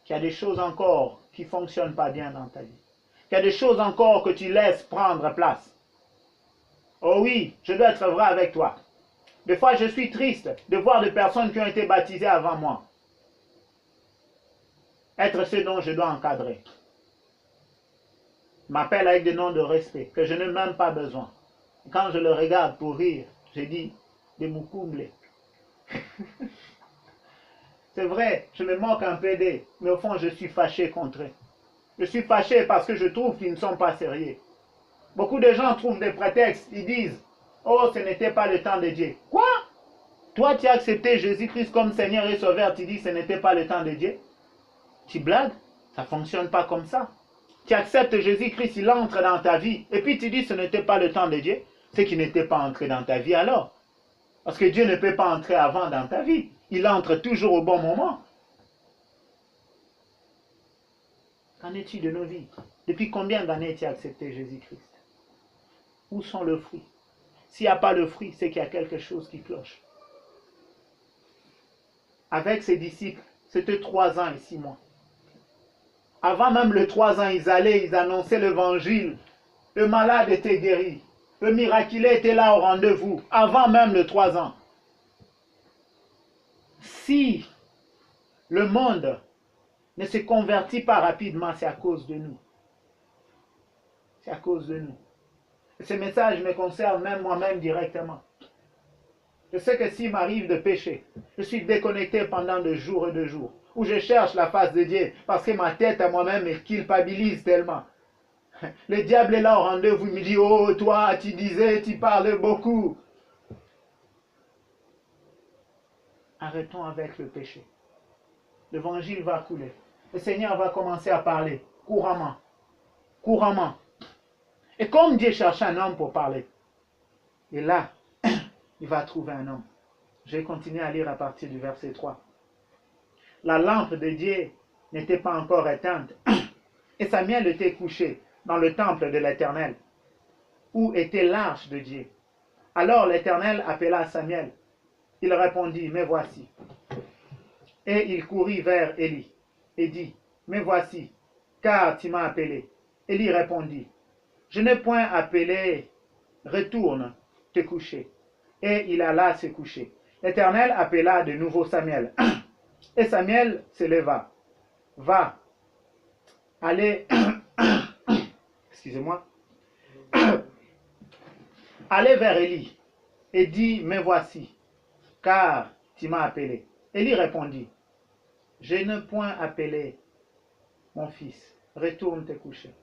qu'il y a des choses encore qui ne fonctionnent pas bien dans ta vie. Qu'il y a des choses encore que tu laisses prendre place. Oh oui, je dois être vrai avec toi. Des fois, je suis triste de voir des personnes qui ont été baptisées avant moi. Être ce dont je dois encadrer. Je m'appelle avec des noms de respect que je n'ai même pas besoin. Quand je le regarde pour rire, je dis, de Mukumble. C'est vrai, je me moque un peu d'eux, mais au fond, je suis fâché contre eux. Je suis fâché parce que je trouve qu'ils ne sont pas sérieux. Beaucoup de gens trouvent des prétextes, ils disent « Oh, ce n'était pas le temps de Dieu. » Quoi? Toi, tu as accepté Jésus-Christ comme Seigneur et Sauveur, tu dis « Ce n'était pas le temps de Dieu. » Tu blagues? Ça ne fonctionne pas comme ça. Tu acceptes Jésus-Christ, il entre dans ta vie, et puis tu dis « Ce n'était pas le temps de Dieu. » C'est qu'il n'était pas entré dans ta vie alors. Parce que Dieu ne peut pas entrer avant dans ta vie. Il entre toujours au bon moment. Qu'en es-tu de nos vies? Depuis combien d'années tu as accepté Jésus-Christ? Où sont le fruit? S'il n'y a pas le fruit, c'est qu'il y a quelque chose qui cloche. Avec ses disciples, c'était 3 ans et 6 mois. Avant même les 3 ans, ils allaient, ils annonçaient l'évangile. Le malade était guéri. Le miraculé était là au rendez-vous. Avant même les 3 ans. Si le monde ne se convertit pas rapidement, c'est à cause de nous. C'est à cause de nous. Et ce message me concerne même moi-même directement. Je sais que s'il m'arrive de pécher, je suis déconnecté pendant des jours et des jours, où je cherche la face de Dieu, parce que ma tête à moi-même me culpabilise tellement. Le diable est là au rendez-vous, il me dit, oh toi, tu disais, tu parlais beaucoup. Arrêtons avec le péché. L'évangile va couler. Le Seigneur va commencer à parler couramment. Couramment. Et comme Dieu cherche un homme pour parler, et là, il va trouver un homme. Je vais continuer à lire à partir du verset 3. La lampe de Dieu n'était pas encore éteinte, et Samuel était couché dans le temple de l'Éternel, où était l'arche de Dieu. Alors l'Éternel appela Samuel. Il répondit, me voici. Et il courut vers Élie et dit, me voici, car tu m'as appelé. Élie répondit, je n'ai point appelé, retourne te coucher. Et il alla se coucher. L'Éternel appela de nouveau Samuel. Et Samuel se leva. Va, allez, excusez-moi, allez vers Élie et dis, me voici, car tu m'as appelé. Élie répondit, je n'ai point appelé mon fils, retourne te coucher.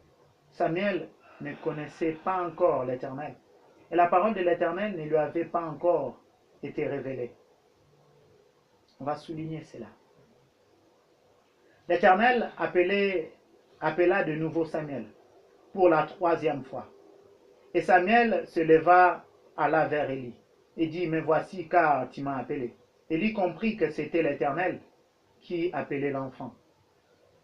Samuel ne connaissait pas encore l'Éternel, et la parole de l'Éternel ne lui avait pas encore été révélée. On va souligner cela. L'Éternel appela de nouveau Samuel pour la 3e fois. Et Samuel se leva, alla vers Élie, et dit, me voici, car tu m'as appelé. Élie comprit que c'était l'Éternel qui appelait l'enfant.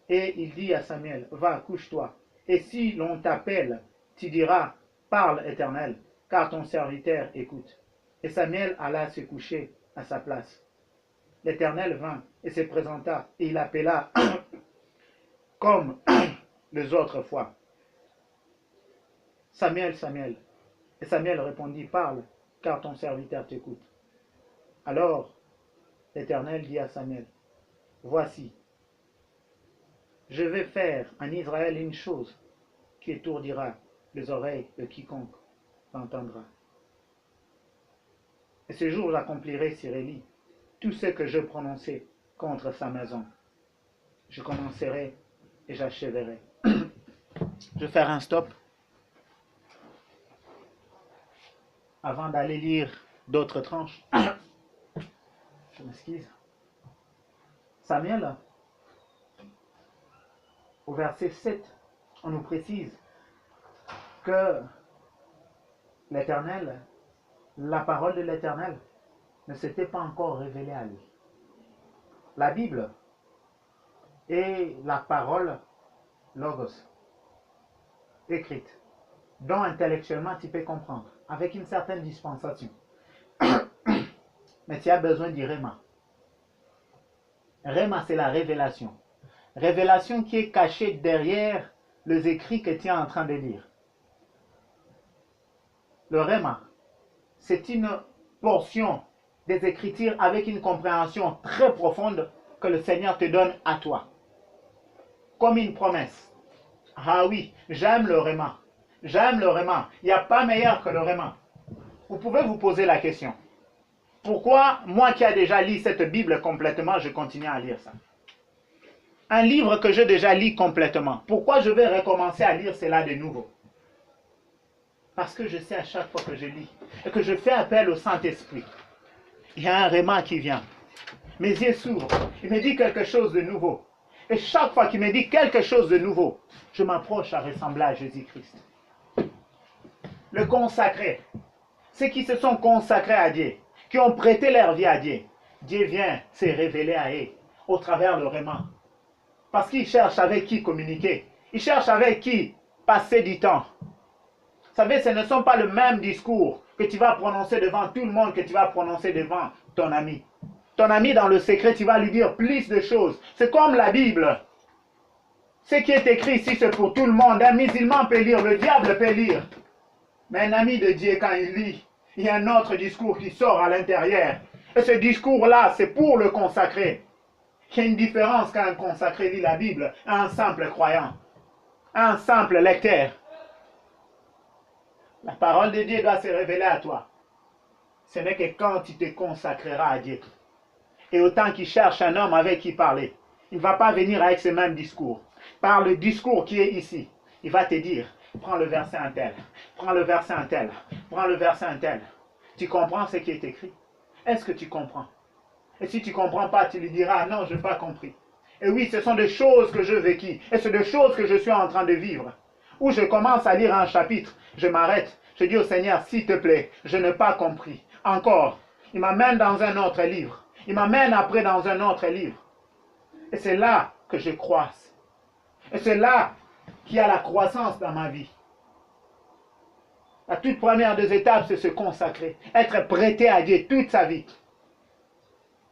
Et il dit à Samuel, va, couche-toi. Et si l'on t'appelle, tu diras, parle Éternel, car ton serviteur écoute. Et Samuel alla se coucher à sa place. L'Éternel vint et se présenta, et il appela comme les autres fois. Samuel, Samuel. Et Samuel répondit, parle, car ton serviteur t'écoute. Alors l'Éternel dit à Samuel, voici, je vais faire en Israël une chose qui étourdira les oreilles de quiconque l'entendra. Et ce jour j'accomplirai sur Élie tout ce que je prononçais contre sa maison. Je commencerai et j'achèverai. Je vais faire un stop avant d'aller lire d'autres tranches. Je m'excuse. Samuel, au verset 7, on nous précise que l'Éternel, la parole de l'Éternel ne s'était pas encore révélée à lui. La Bible est la parole logos, écrite, dont intellectuellement tu peux comprendre, avec une certaine dispensation. Mais tu as besoin du Réma. Réma, c'est la révélation. Révélation qui est cachée derrière les écrits que tu es en train de lire. Le Réma, c'est une portion des Écritures avec une compréhension très profonde que le Seigneur te donne à toi. Comme une promesse. Ah oui, j'aime le Réma. J'aime le Réma. Il n'y a pas meilleur que le Réma. Vous pouvez vous poser la question. Pourquoi, moi qui ai déjà lu cette Bible complètement, je continue à lire ça? Un livre que j'ai déjà lu complètement. Pourquoi je vais recommencer à lire cela de nouveau? Parce que je sais à chaque fois que je lis et que je fais appel au Saint-Esprit, il y a un réma qui vient. Mes yeux s'ouvrent. Il me dit quelque chose de nouveau. Et chaque fois qu'il me dit quelque chose de nouveau, je m'approche à ressembler à Jésus-Christ. Le consacré, ceux qui se sont consacrés à Dieu, qui ont prêté leur vie à Dieu, Dieu vient se révéler à eux au travers le réma. Parce qu'il cherche avec qui communiquer. Il cherche avec qui passer du temps. Vous savez, ce ne sont pas le même discours que tu vas prononcer devant tout le monde que tu vas prononcer devant ton ami. Ton ami, dans le secret, tu vas lui dire plus de choses. C'est comme la Bible. Ce qui est écrit ici, c'est pour tout le monde. Un musulman peut lire, le diable peut lire. Mais un ami de Dieu, quand il lit, il y a un autre discours qui sort à l'intérieur. Et ce discours-là, c'est pour le consacré. Il y a une différence quand un consacré lit la Bible à un simple croyant, à un simple lecteur. La parole de Dieu doit se révéler à toi. Ce n'est que quand tu te consacreras à Dieu. Et autant qu'il cherche un homme avec qui parler, il ne va pas venir avec ce même discours. Par le discours qui est ici, il va te dire, prends le verset un tel, prends le verset un tel, prends le verset un tel. Tu comprends ce qui est écrit? Est-ce que tu comprends? Et si tu ne comprends pas, tu lui diras, non, je n'ai pas compris. Et oui, ce sont des choses que je vécues, et c'est des choses que je suis en train de vivre. Où je commence à lire un chapitre, je m'arrête, je dis au Seigneur, s'il te plaît, je n'ai pas compris. Encore, il m'amène dans un autre livre. Il m'amène après dans un autre livre. Et c'est là que je croisse. Et c'est là qu'il y a la croissance dans ma vie. La toute première des étapes, c'est se consacrer. Être prêté à Dieu toute sa vie.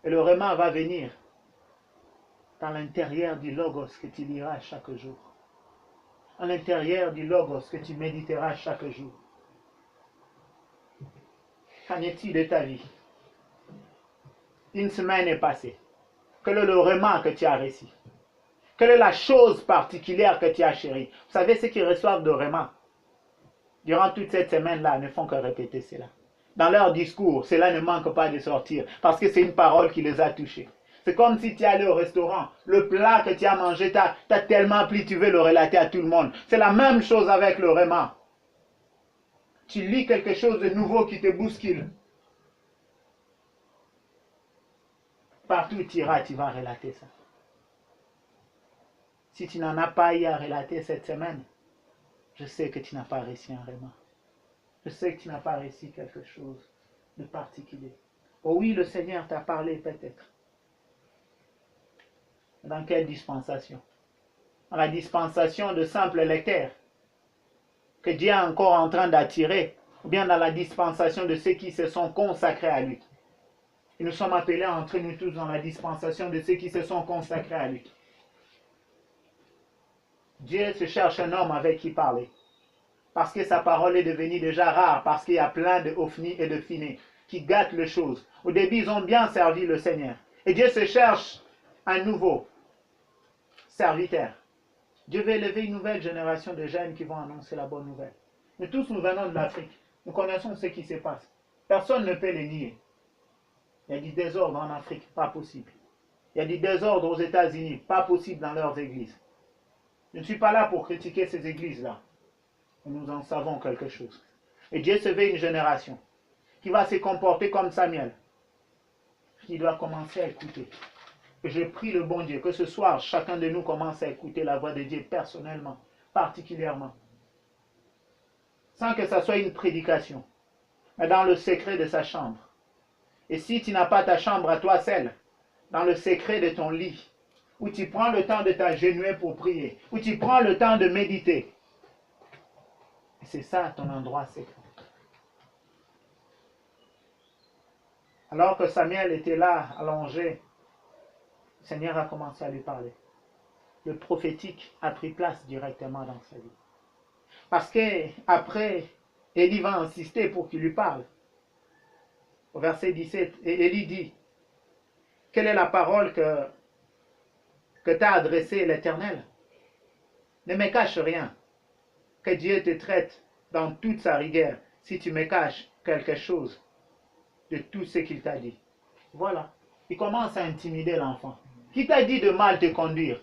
Et le réma va venir dans l'intérieur du logos que tu liras chaque jour. À l'intérieur du logos que tu méditeras chaque jour. Qu'en est-il de ta vie? Une semaine est passée. Quel est le réma que tu as reçu? Quelle est la chose particulière que tu as chérie? Vous savez, ceux qui reçoivent de réma, durant toute cette semaine-là, ne font que répéter cela. Dans leur discours, cela ne manque pas de sortir, parce que c'est une parole qui les a touchés. C'est comme si tu es allé au restaurant, le plat que tu as mangé, t'as tellement plu, tu veux le relater à tout le monde. C'est la même chose avec le réma. Tu lis quelque chose de nouveau qui te bouscule. Partout où tu iras, tu vas relater ça. Si tu n'en as pas eu à relater cette semaine, je sais que tu n'as pas reçu un réma. Je sais que tu n'as pas reçu quelque chose de particulier. Oh oui, le Seigneur t'a parlé peut-être. Dans quelle dispensation? Dans la dispensation de simples lecteurs que Dieu est encore en train d'attirer, ou bien dans la dispensation de ceux qui se sont consacrés à lui. Et nous sommes appelés à entrer nous tous dans la dispensation de ceux qui se sont consacrés à lui. Dieu se cherche un homme avec qui parler. Parce que sa parole est devenue déjà rare, parce qu'il y a plein de ofnis et de finés qui gâtent les choses. Au début, ils ont bien servi le Seigneur. Et Dieu se cherche un nouveau serviteur. Dieu veut élever une nouvelle génération de jeunes qui vont annoncer la bonne nouvelle. Nous tous, nous venons de l'Afrique. Nous connaissons ce qui se passe. Personne ne peut le nier. Il y a du désordre en Afrique, pas possible. Il y a du désordre aux États-Unis, pas possible dans leurs églises. Je ne suis pas là pour critiquer ces églises-là. Nous en savons quelque chose. Et Dieu se veut une génération qui va se comporter comme Samuel, qui doit commencer à écouter. Et je prie le bon Dieu que ce soir, chacun de nous commence à écouter la voix de Dieu personnellement, particulièrement. Sans que ça soit une prédication, mais dans le secret de sa chambre. Et si tu n'as pas ta chambre à toi seul, dans le secret de ton lit, où tu prends le temps de t'agenouiller pour prier, où tu prends le temps de méditer, c'est ça ton endroit secret. Alors que Samuel était là, allongé, le Seigneur a commencé à lui parler. Le prophétique a pris place directement dans sa vie. Parce qu'après, Élie va insister pour qu'il lui parle. Au verset 17, et Élie dit, quelle est la parole que t'a adressée l'Éternel? Ne me cache rien. Que Dieu te traite dans toute sa rigueur si tu me caches quelque chose. de tout ce qu'il t'a dit. Voilà. Il commence à intimider l'enfant. Qui t'a dit de mal te conduire?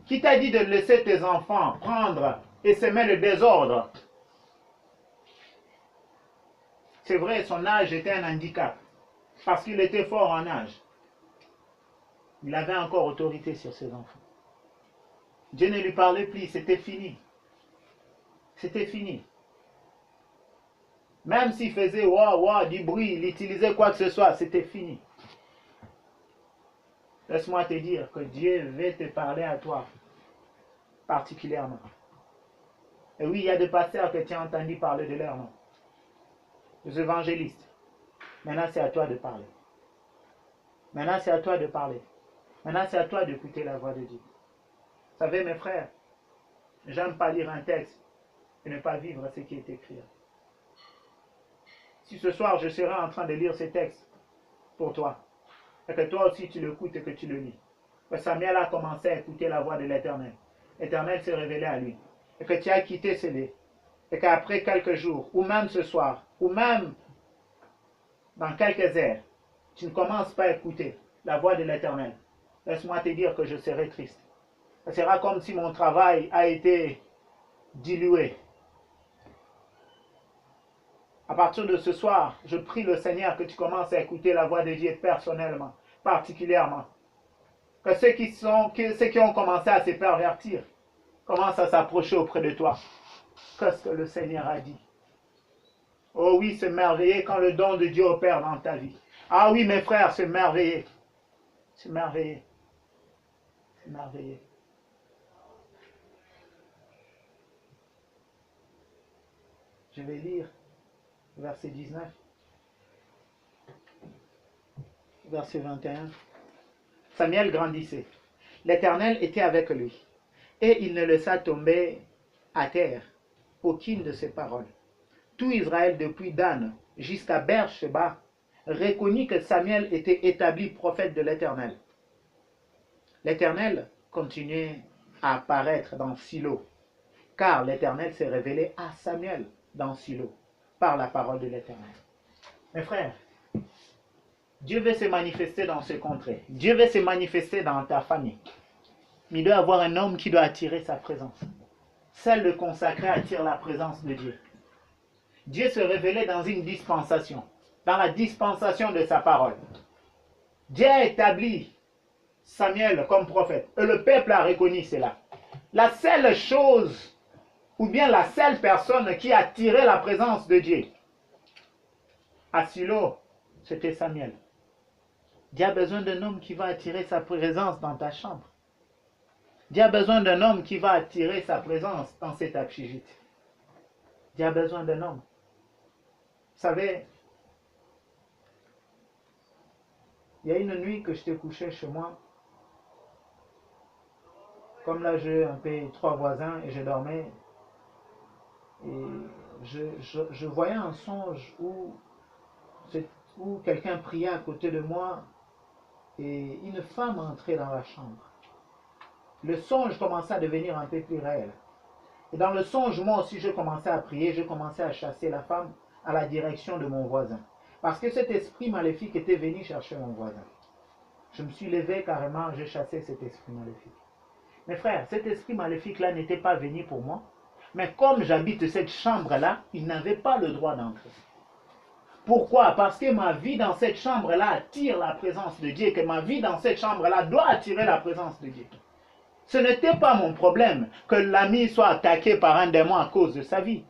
Qui t'a dit de laisser tes enfants prendre et semer le désordre? C'est vrai, son âge était un handicap, parce qu'il était fort en âge. Il avait encore autorité sur ses enfants. Dieu ne lui parlait plus, c'était fini. C'était fini. Même s'il faisait du bruit, il utilisait quoi que ce soit, c'était fini. Laisse-moi te dire que Dieu veut te parler à toi, particulièrement. Et oui, il y a des pasteurs que tu as entendu parler de leur nom. Des évangélistes. Maintenant, c'est à toi de parler. Maintenant, c'est à toi de parler. Maintenant, c'est à toi d'écouter la voix de Dieu. Vous savez, mes frères, j'aime pas lire un texte et ne pas vivre ce qui est écrit. Si ce soir, je serai en train de lire ces textes pour toi, et que toi aussi tu l'écoutes et que tu le lis. Que Samuel a commencé à écouter la voix de l'Éternel. L'Éternel s'est révélé à lui. Et que tu as quitté ce lit. Et qu'après quelques jours, ou même ce soir, ou même dans quelques heures, tu ne commences pas à écouter la voix de l'Éternel. Laisse-moi te dire que je serai triste. Ce sera comme si mon travail a été dilué. À partir de ce soir, je prie le Seigneur que tu commences à écouter la voix de Dieu personnellement, particulièrement. Que ceux qui ont commencé à se pervertir commencent à s'approcher auprès de toi. Qu'est-ce que le Seigneur a dit? Oh oui, c'est merveilleux quand le don de Dieu opère dans ta vie. Ah oui, mes frères, c'est merveilleux. C'est merveilleux. C'est merveilleux. Je vais lire verset 19, verset 21. Samuel grandissait. L'Éternel était avec lui, et il ne laissa tomber à terre aucune de ses paroles. Tout Israël, depuis Dan jusqu'à Beersheba, reconnut que Samuel était établi prophète de l'Éternel. L'Éternel continuait à apparaître dans Silo, car l'Éternel s'est révélé à Samuel dans Silo, par la parole de l'Éternel. Mes frères, Dieu veut se manifester dans ce contrée. Dieu veut se manifester dans ta famille. Mais il doit y avoir un homme qui doit attirer sa présence. Celle de consacré attire la présence de Dieu. Dieu se révélait dans une dispensation, dans la dispensation de sa parole. Dieu a établi Samuel comme prophète, et le peuple a reconnu cela. La seule chose, ou bien la seule personne qui a attiré la présence de Dieu à Silo, c'était Samuel. Dieu a besoin d'un homme qui va attirer sa présence dans ta chambre. Dieu a besoin d'un homme qui va attirer sa présence dans cette abchigite. Dieu a besoin d'un homme. Vous savez, il y a une nuit que j'étais couché chez moi. Comme là, j'ai un peu 3 voisins et je dormais. Et je voyais un songe où quelqu'un priait à côté de moi et une femme entrait dans la chambre. Le songe commençait à devenir un peu plus réel. Et dans le songe, moi aussi, je commençais à prier, je commençais à chasser la femme à la direction de mon voisin. Parce que cet esprit maléfique était venu chercher mon voisin. Je me suis levé carrément, j'ai chassé cet esprit maléfique. Mes frères, cet esprit maléfique-là n'était pas venu pour moi. Mais comme j'habite cette chambre-là, il n'avait pas le droit d'entrer. Pourquoi? Parce que ma vie dans cette chambre-là attire la présence de Dieu, que ma vie dans cette chambre-là doit attirer la présence de Dieu. Ce n'était pas mon problème que l'ami soit attaqué par un démon à cause de sa vie.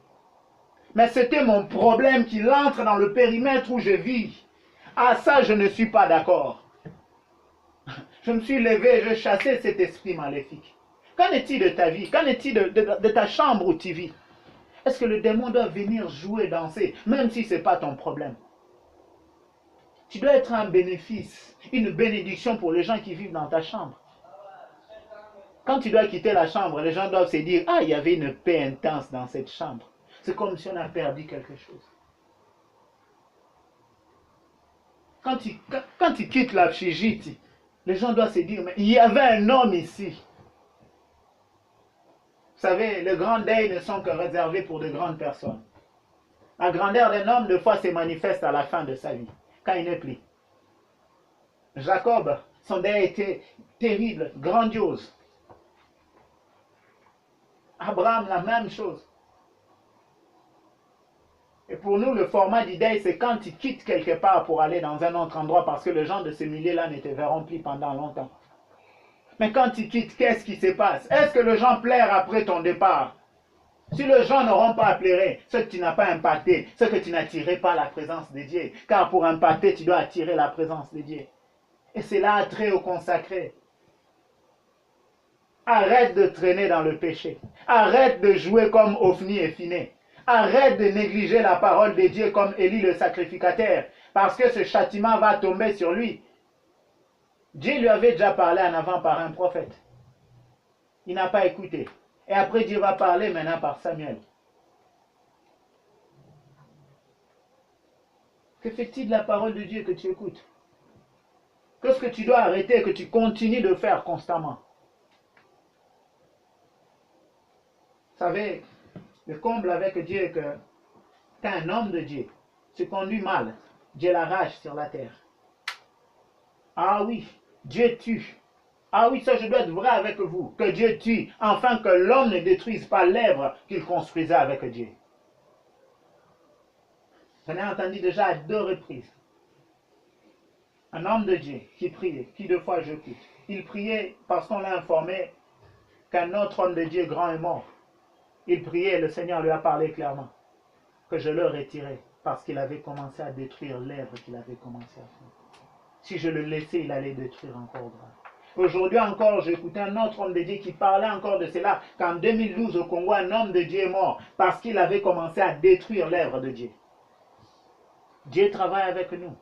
Mais c'était mon problème qu'il entre dans le périmètre où je vis. Ah, ça, je ne suis pas d'accord. Je me suis levé, je chassais cet esprit maléfique. Qu'en est-il de ta vie? Qu'en est-il de ta chambre où tu vis? Est-ce que le démon doit venir jouer, danser, même si ce n'est pas ton problème? Tu dois être un bénéfice, une bénédiction pour les gens qui vivent dans ta chambre. Quand tu dois quitter la chambre, les gens doivent se dire, ah, il y avait une paix intense dans cette chambre. C'est comme si on a perdu quelque chose. Quand tu quittes la Chijiti, les gens doivent se dire, mais il y avait un homme ici. Vous savez, les grands deuils ne sont que réservés pour de grandes personnes. La grandeur d'un homme, de fois, se manifeste à la fin de sa vie, quand il n'est plus. Jacob, son deuil était terrible, grandiose. Abraham, la même chose. Et pour nous, le format du deuil, c'est quand tu quittes quelque part pour aller dans un autre endroit parce que les gens de ce milieu-là ne te verront plus pendant longtemps. Mais quand tu quittes, qu'est-ce qui se passe? Est-ce que les gens pleurent après ton départ? Si les gens n'auront pas pleuré, c'est que tu n'as pas impacté, c'est que tu n'attirais pas la présence de Dieu. Car pour impacter, tu dois attirer la présence de Dieu. Et c'est là attrait au consacré. Arrête de traîner dans le péché. Arrête de jouer comme Ophni et Phiné. Arrête de négliger la parole de Dieu comme Élie le sacrificateur. Parce que ce châtiment va tomber sur lui. Dieu lui avait déjà parlé en avant par un prophète. Il n'a pas écouté. Et après Dieu va parler maintenant par Samuel. Que fait-il de la parole de Dieu que tu écoutes? Qu'est-ce que tu dois arrêter et que tu continues de faire constamment? Vous savez, le comble avec Dieu est que quand un homme de Dieu se conduit mal, Dieu l'arrache sur la terre. Ah oui, Dieu tue. Ah oui, ça je dois être vrai avec vous, que Dieu tue, afin que l'homme ne détruise pas l'œuvre qu'il construisait avec Dieu. J'en ai entendu déjà à 2 reprises. Un homme de Dieu qui priait, qui 2 fois j'écoute. Il priait parce qu'on l'a informé qu'un autre homme de Dieu grand est mort. Il priait et le Seigneur lui a parlé clairement que je le retirais parce qu'il avait commencé à détruire l'œuvre qu'il avait commencé à faire. Si je le laissais, il allait détruire encore grave. Aujourd'hui encore, j'ai écouté un autre homme de Dieu qui parlait encore de cela, qu'en 2012 au Congo, un homme de Dieu est mort parce qu'il avait commencé à détruire l'œuvre de Dieu. Dieu travaille avec nous.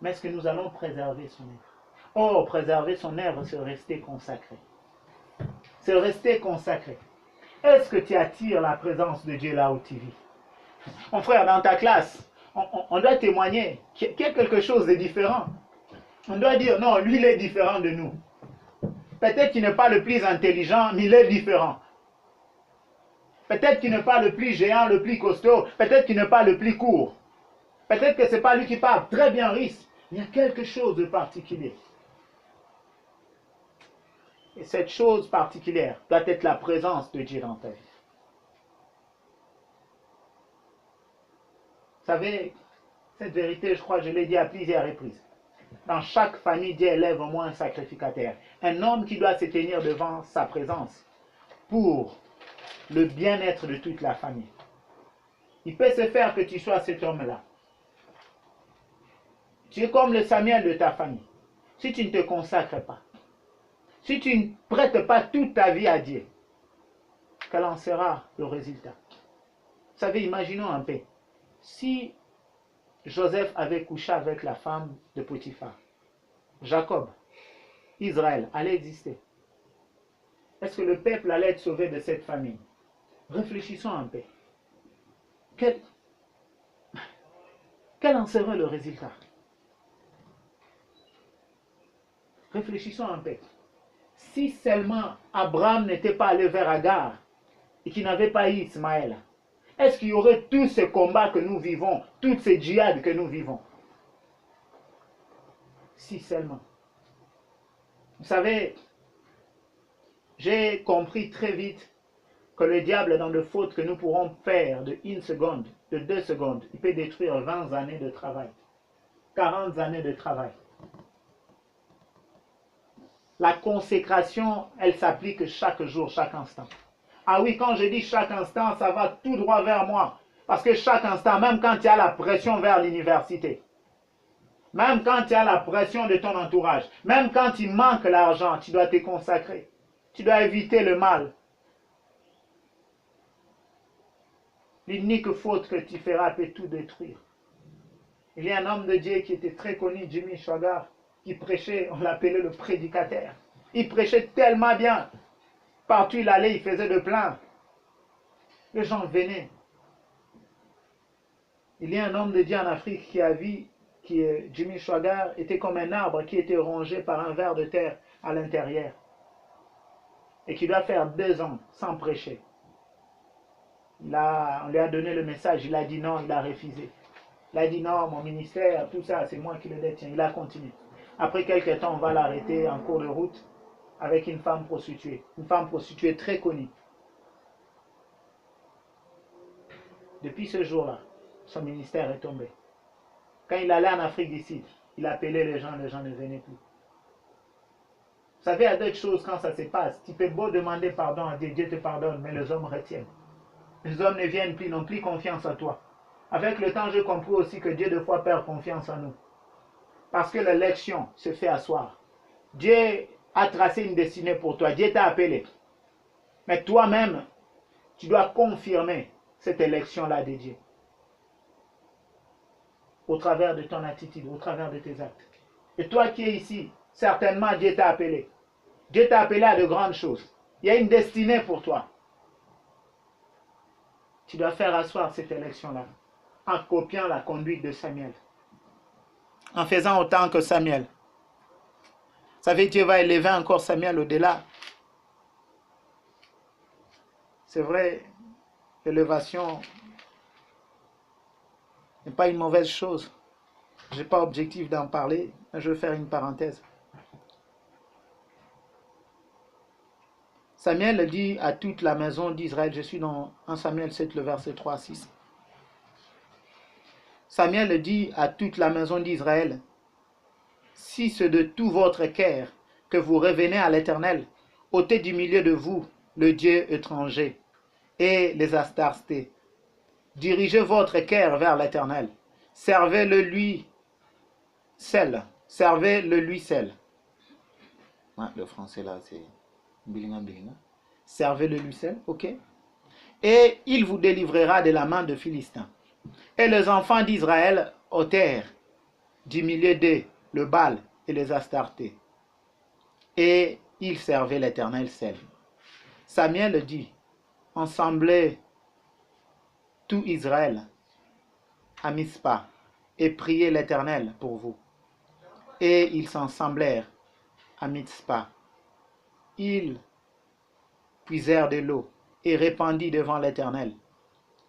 Mais est-ce que nous allons préserver son œuvre? Oh, préserver son œuvre, c'est rester consacré. C'est rester consacré. Est-ce que tu attires la présence de Dieu là où tu vis? Mon frère, dans ta classe, on doit témoigner qu'il y a quelque chose de différent. On doit dire, non, lui, il est différent de nous. Peut-être qu'il n'est pas le plus intelligent, mais il est différent. Peut-être qu'il n'est pas le plus géant, le plus costaud. Peut-être qu'il n'est pas le plus court. Peut-être que ce n'est pas lui qui parle très bien riche. Il y a quelque chose de particulier. Et cette chose particulière doit être la présence de Dieu dans ta vie. Vous savez, cette vérité, je crois que je l'ai dit à plusieurs reprises. Dans chaque famille, Dieu élève au moins un sacrificateur. Un homme qui doit se tenir devant sa présence pour le bien-être de toute la famille. Il peut se faire que tu sois cet homme-là. Tu es comme le Samuel de ta famille. Si tu ne te consacres pas, si tu ne prêtes pas toute ta vie à Dieu, quel en sera le résultat? Vous savez, imaginons un peu. Si Joseph avait couché avec la femme de Potiphar, Jacob, Israël allait exister. Est-ce que le peuple allait être sauvé de cette famine? Réfléchissons un peu. Quel en serait le résultat? Réfléchissons un peu. Si seulement Abraham n'était pas allé vers Agar et qu'il n'avait pas eu Ismaël, est-ce qu'il y aurait tous ces combats que nous vivons, toutes ces djihad que nous vivons? Si seulement. Vous savez, j'ai compris très vite que le diable, dans de fautes que nous pourrons faire de 1 seconde, de 2 secondes, il peut détruire 20 années de travail, 40 années de travail. La consécration, elle s'applique chaque jour, chaque instant. Ah oui, quand je dis chaque instant, ça va tout droit vers moi. Parce que chaque instant, même quand tu as la pression vers l'université, même quand tu as la pression de ton entourage, même quand il manque l'argent, tu dois te consacrer. Tu dois éviter le mal. L'unique faute que tu feras peut tout détruire. Il y a un homme de Dieu qui était très connu, Jimmy Swaggart, qui prêchait, on l'appelait le prédicateur. Il prêchait tellement bien. Partout il allait, il faisait de plein. Les gens venaient. Il y a un homme de Dieu en Afrique qui a vu que Jimmy Swaggart était comme un arbre qui était rongé par un ver de terre à l'intérieur. Et qui doit faire 2 ans sans prêcher. On lui a donné le message, il a dit non, il a refusé. Il a dit non, mon ministère, tout ça, c'est moi qui le détiens. Il a continué. Après quelques temps, on va l'arrêter en cours de route avec une femme prostituée très connue. Depuis ce jour-là, son ministère est tombé. Quand il allait en Afrique du Sud, il appelait les gens ne venaient plus. Vous savez, il y a d'autres choses quand ça se passe. Tu peux beau demander pardon à Dieu, Dieu te pardonne, mais les hommes retiennent. Les hommes ne viennent plus, n'ont plus confiance en toi. Avec le temps, j'ai compris aussi que Dieu, des fois, perd confiance en nous. Parce que l'élection se fait asseoir. Dieu a tracé une destinée pour toi. Dieu t'a appelé. Mais toi-même, tu dois confirmer cette élection-là de Dieu. Au travers de ton attitude, au travers de tes actes. Et toi qui es ici, certainement Dieu t'a appelé. Dieu t'a appelé à de grandes choses. Il y a une destinée pour toi. Tu dois faire asseoir cette élection-là en copiant la conduite de Samuel. En faisant autant que Samuel. Vous savez, Dieu va élever encore Samuel au-delà. C'est vrai, l'élévation n'est pas une mauvaise chose. Je n'ai pas objectif d'en parler, mais je vais faire une parenthèse. Samuel dit à toute la maison d'Israël, je suis dans 1 Samuel 7, le verset 3 à 6. Samuel dit à toute la maison d'Israël, si c'est de tout votre cœur que vous revenez à l'Éternel, ôtez du milieu de vous le Dieu étranger et les Astartés. Dirigez votre cœur vers l'Éternel. Servez-le lui seul. Servez-le lui seul. Ouais, le français là, c'est bilinga. Servez-le lui seul, ok. Et il vous délivrera de la main de Philistins. Et les enfants d'Israël ôtèrent du milieu d'eux le Baal et les Astartés. Et ils servaient l'Éternel seul. Samuel dit, assemblez tout Israël à Mispa et priez l'Éternel pour vous. Et ils s'assemblèrent à Mispa. Ils puisèrent de l'eau et répandit devant l'Éternel.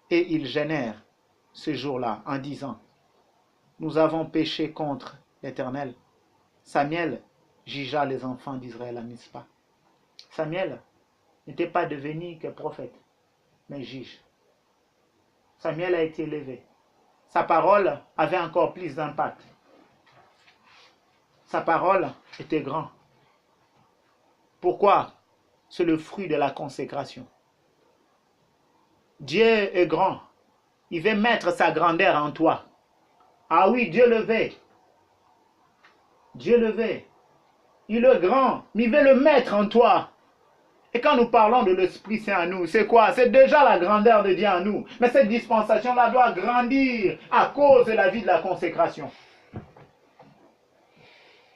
Et ils gênèrent ce jour-là en disant, nous avons péché contre l'Éternel. Samuel jugea les enfants d'Israël à Mispa. Samuel n'était pas devenu que prophète, mais juge. Samuel a été élevé. Sa parole avait encore plus d'impact. Sa parole était grande. Pourquoi? C'est le fruit de la consécration. Dieu est grand. Il veut mettre sa grandeur en toi. Ah oui, Dieu le veut. Dieu le veut. Il est grand, mais il veut le mettre en toi. Et quand nous parlons de l'Esprit Saint en nous, c'est quoi? C'est déjà la grandeur de Dieu en nous. Mais cette dispensation-là doit grandir à cause de la vie de la consécration.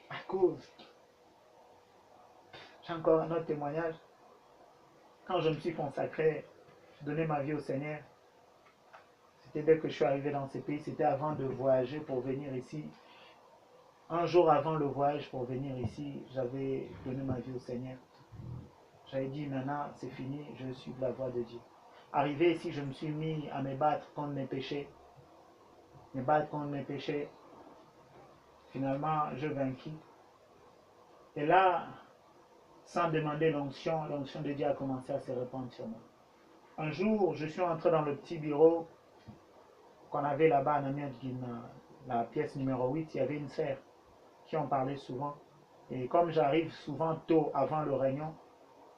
À cause. J'ai encore un autre témoignage. Quand je me suis consacré, donné ma vie au Seigneur, c'était dès que je suis arrivé dans ce pays, c'était avant de voyager pour venir ici. Un jour avant le voyage pour venir ici, j'avais donné ma vie au Seigneur. J'avais dit, maintenant, c'est fini, je suis de la voie de Dieu. Arrivé ici, je me suis mis à me battre contre mes péchés. Me battre contre mes péchés. Finalement, je vainquis. Et là, sans demander l'onction de Dieu a commencé à se répandre sur moi. Un jour, je suis entré dans le petit bureau qu'on avait là-bas en Amérique, la pièce numéro 8, il y avait une sœur qui en parlait souvent. Et comme j'arrive souvent tôt avant le réunion,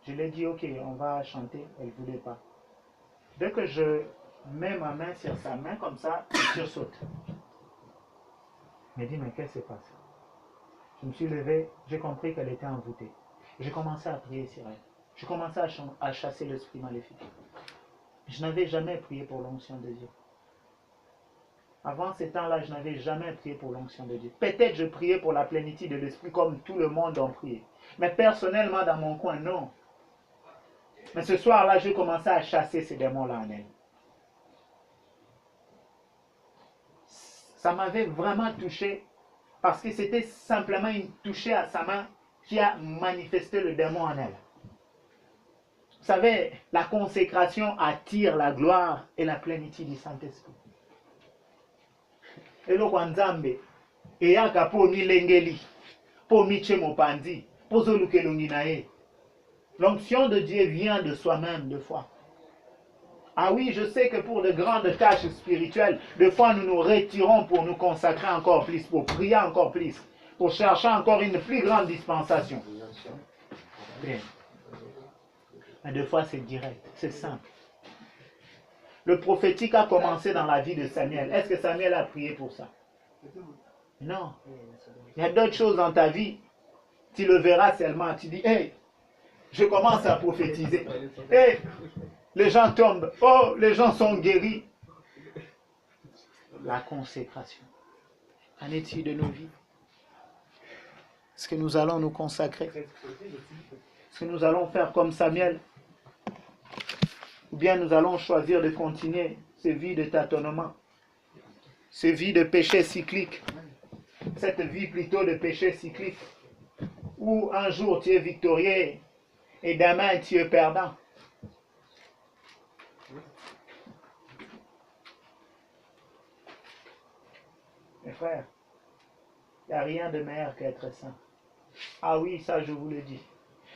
je lui ai dit, ok, on va chanter. Elle ne voulait pas. Dès que je mets ma main sur sa main comme ça, elle sursaute. Je me dis, mais qu'est-ce qui se passe? Je me suis levé, j'ai compris qu'elle était envoûtée. J'ai commencé à prier sur elle. J'ai commencé à chasser l'esprit maléfique. Je n'avais jamais prié pour l'onction de Dieu. Avant ces temps-là, je n'avais jamais prié pour l'onction de Dieu. Peut-être je priais pour la plénitude de l'esprit comme tout le monde en priait. Mais personnellement, dans mon coin, non. Mais ce soir-là, j'ai commencé à chasser ces démons-là en elle. Ça m'avait vraiment touché parce que c'était simplement une touchée à sa main qui a manifesté le démon en elle. savez, la consécration attire la gloire et la plénitude du Saint-Esprit. Eloko nzambe eyaka po milengeli, po miche mopandi, po zolukelongi na ye. L'onction de Dieu vient de soi-même, de foi. Ah oui, je sais que pour de grandes tâches spirituelles, des fois nous nous retirons pour nous consacrer encore plus, pour prier encore plus, pour chercher encore une plus grande dispensation. Bien. Mais des fois c'est direct, c'est simple. Le prophétique a commencé dans la vie de Samuel. Est-ce que Samuel a prié pour ça? Non. Il y a d'autres choses dans ta vie. Tu le verras seulement. Tu dis, hey, je commence à prophétiser. Hey, les gens tombent. Oh, les gens sont guéris. La consécration. En est-il de nos vies? Est-ce que nous allons nous consacrer? Est-ce que nous allons faire comme Samuel? Ou bien nous allons choisir de continuer ces vies de tâtonnement, ces vies de péché cyclique, cette vie plutôt de péché cyclique, où un jour tu es victorieux et demain tu es perdant. Mes frères, il n'y a rien de meilleur qu'être saint. Ah oui, ça je vous le dis.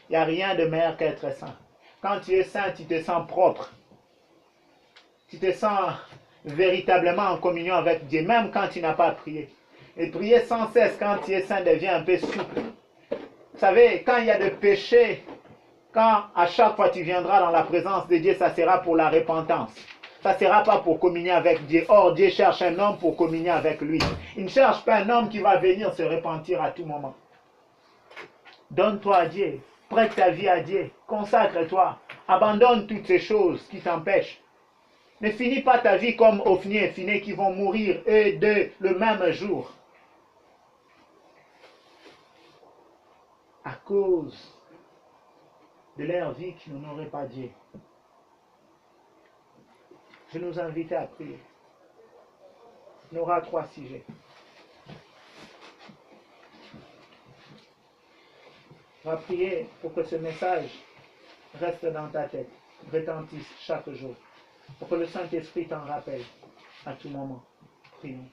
Il n'y a rien de meilleur qu'être saint. Quand tu es saint, tu te sens propre. Tu te sens véritablement en communion avec Dieu, même quand tu n'as pas prié. Et prier sans cesse quand tu es saint devient un peu souple. Vous savez, quand il y a des péchés, quand à chaque fois tu viendras dans la présence de Dieu, ça sera pour la repentance. Ça ne sera pas pour communier avec Dieu. Or, Dieu cherche un homme pour communier avec lui. Il ne cherche pas un homme qui va venir se repentir à tout moment. Donne-toi à Dieu. Prête ta vie à Dieu. Consacre-toi. Abandonne toutes ces choses qui t'empêchent. Ne finis pas ta vie comme Ophni et Phiné qui vont mourir eux deux le même jour. À cause de leur vie qui n'honorait pas Dieu. Je nous invite à prier. On aura 3 sujets. On va prier pour que ce message reste dans ta tête, retentisse chaque jour. Pour que le Saint-Esprit t'en rappelle à tout moment. Prions.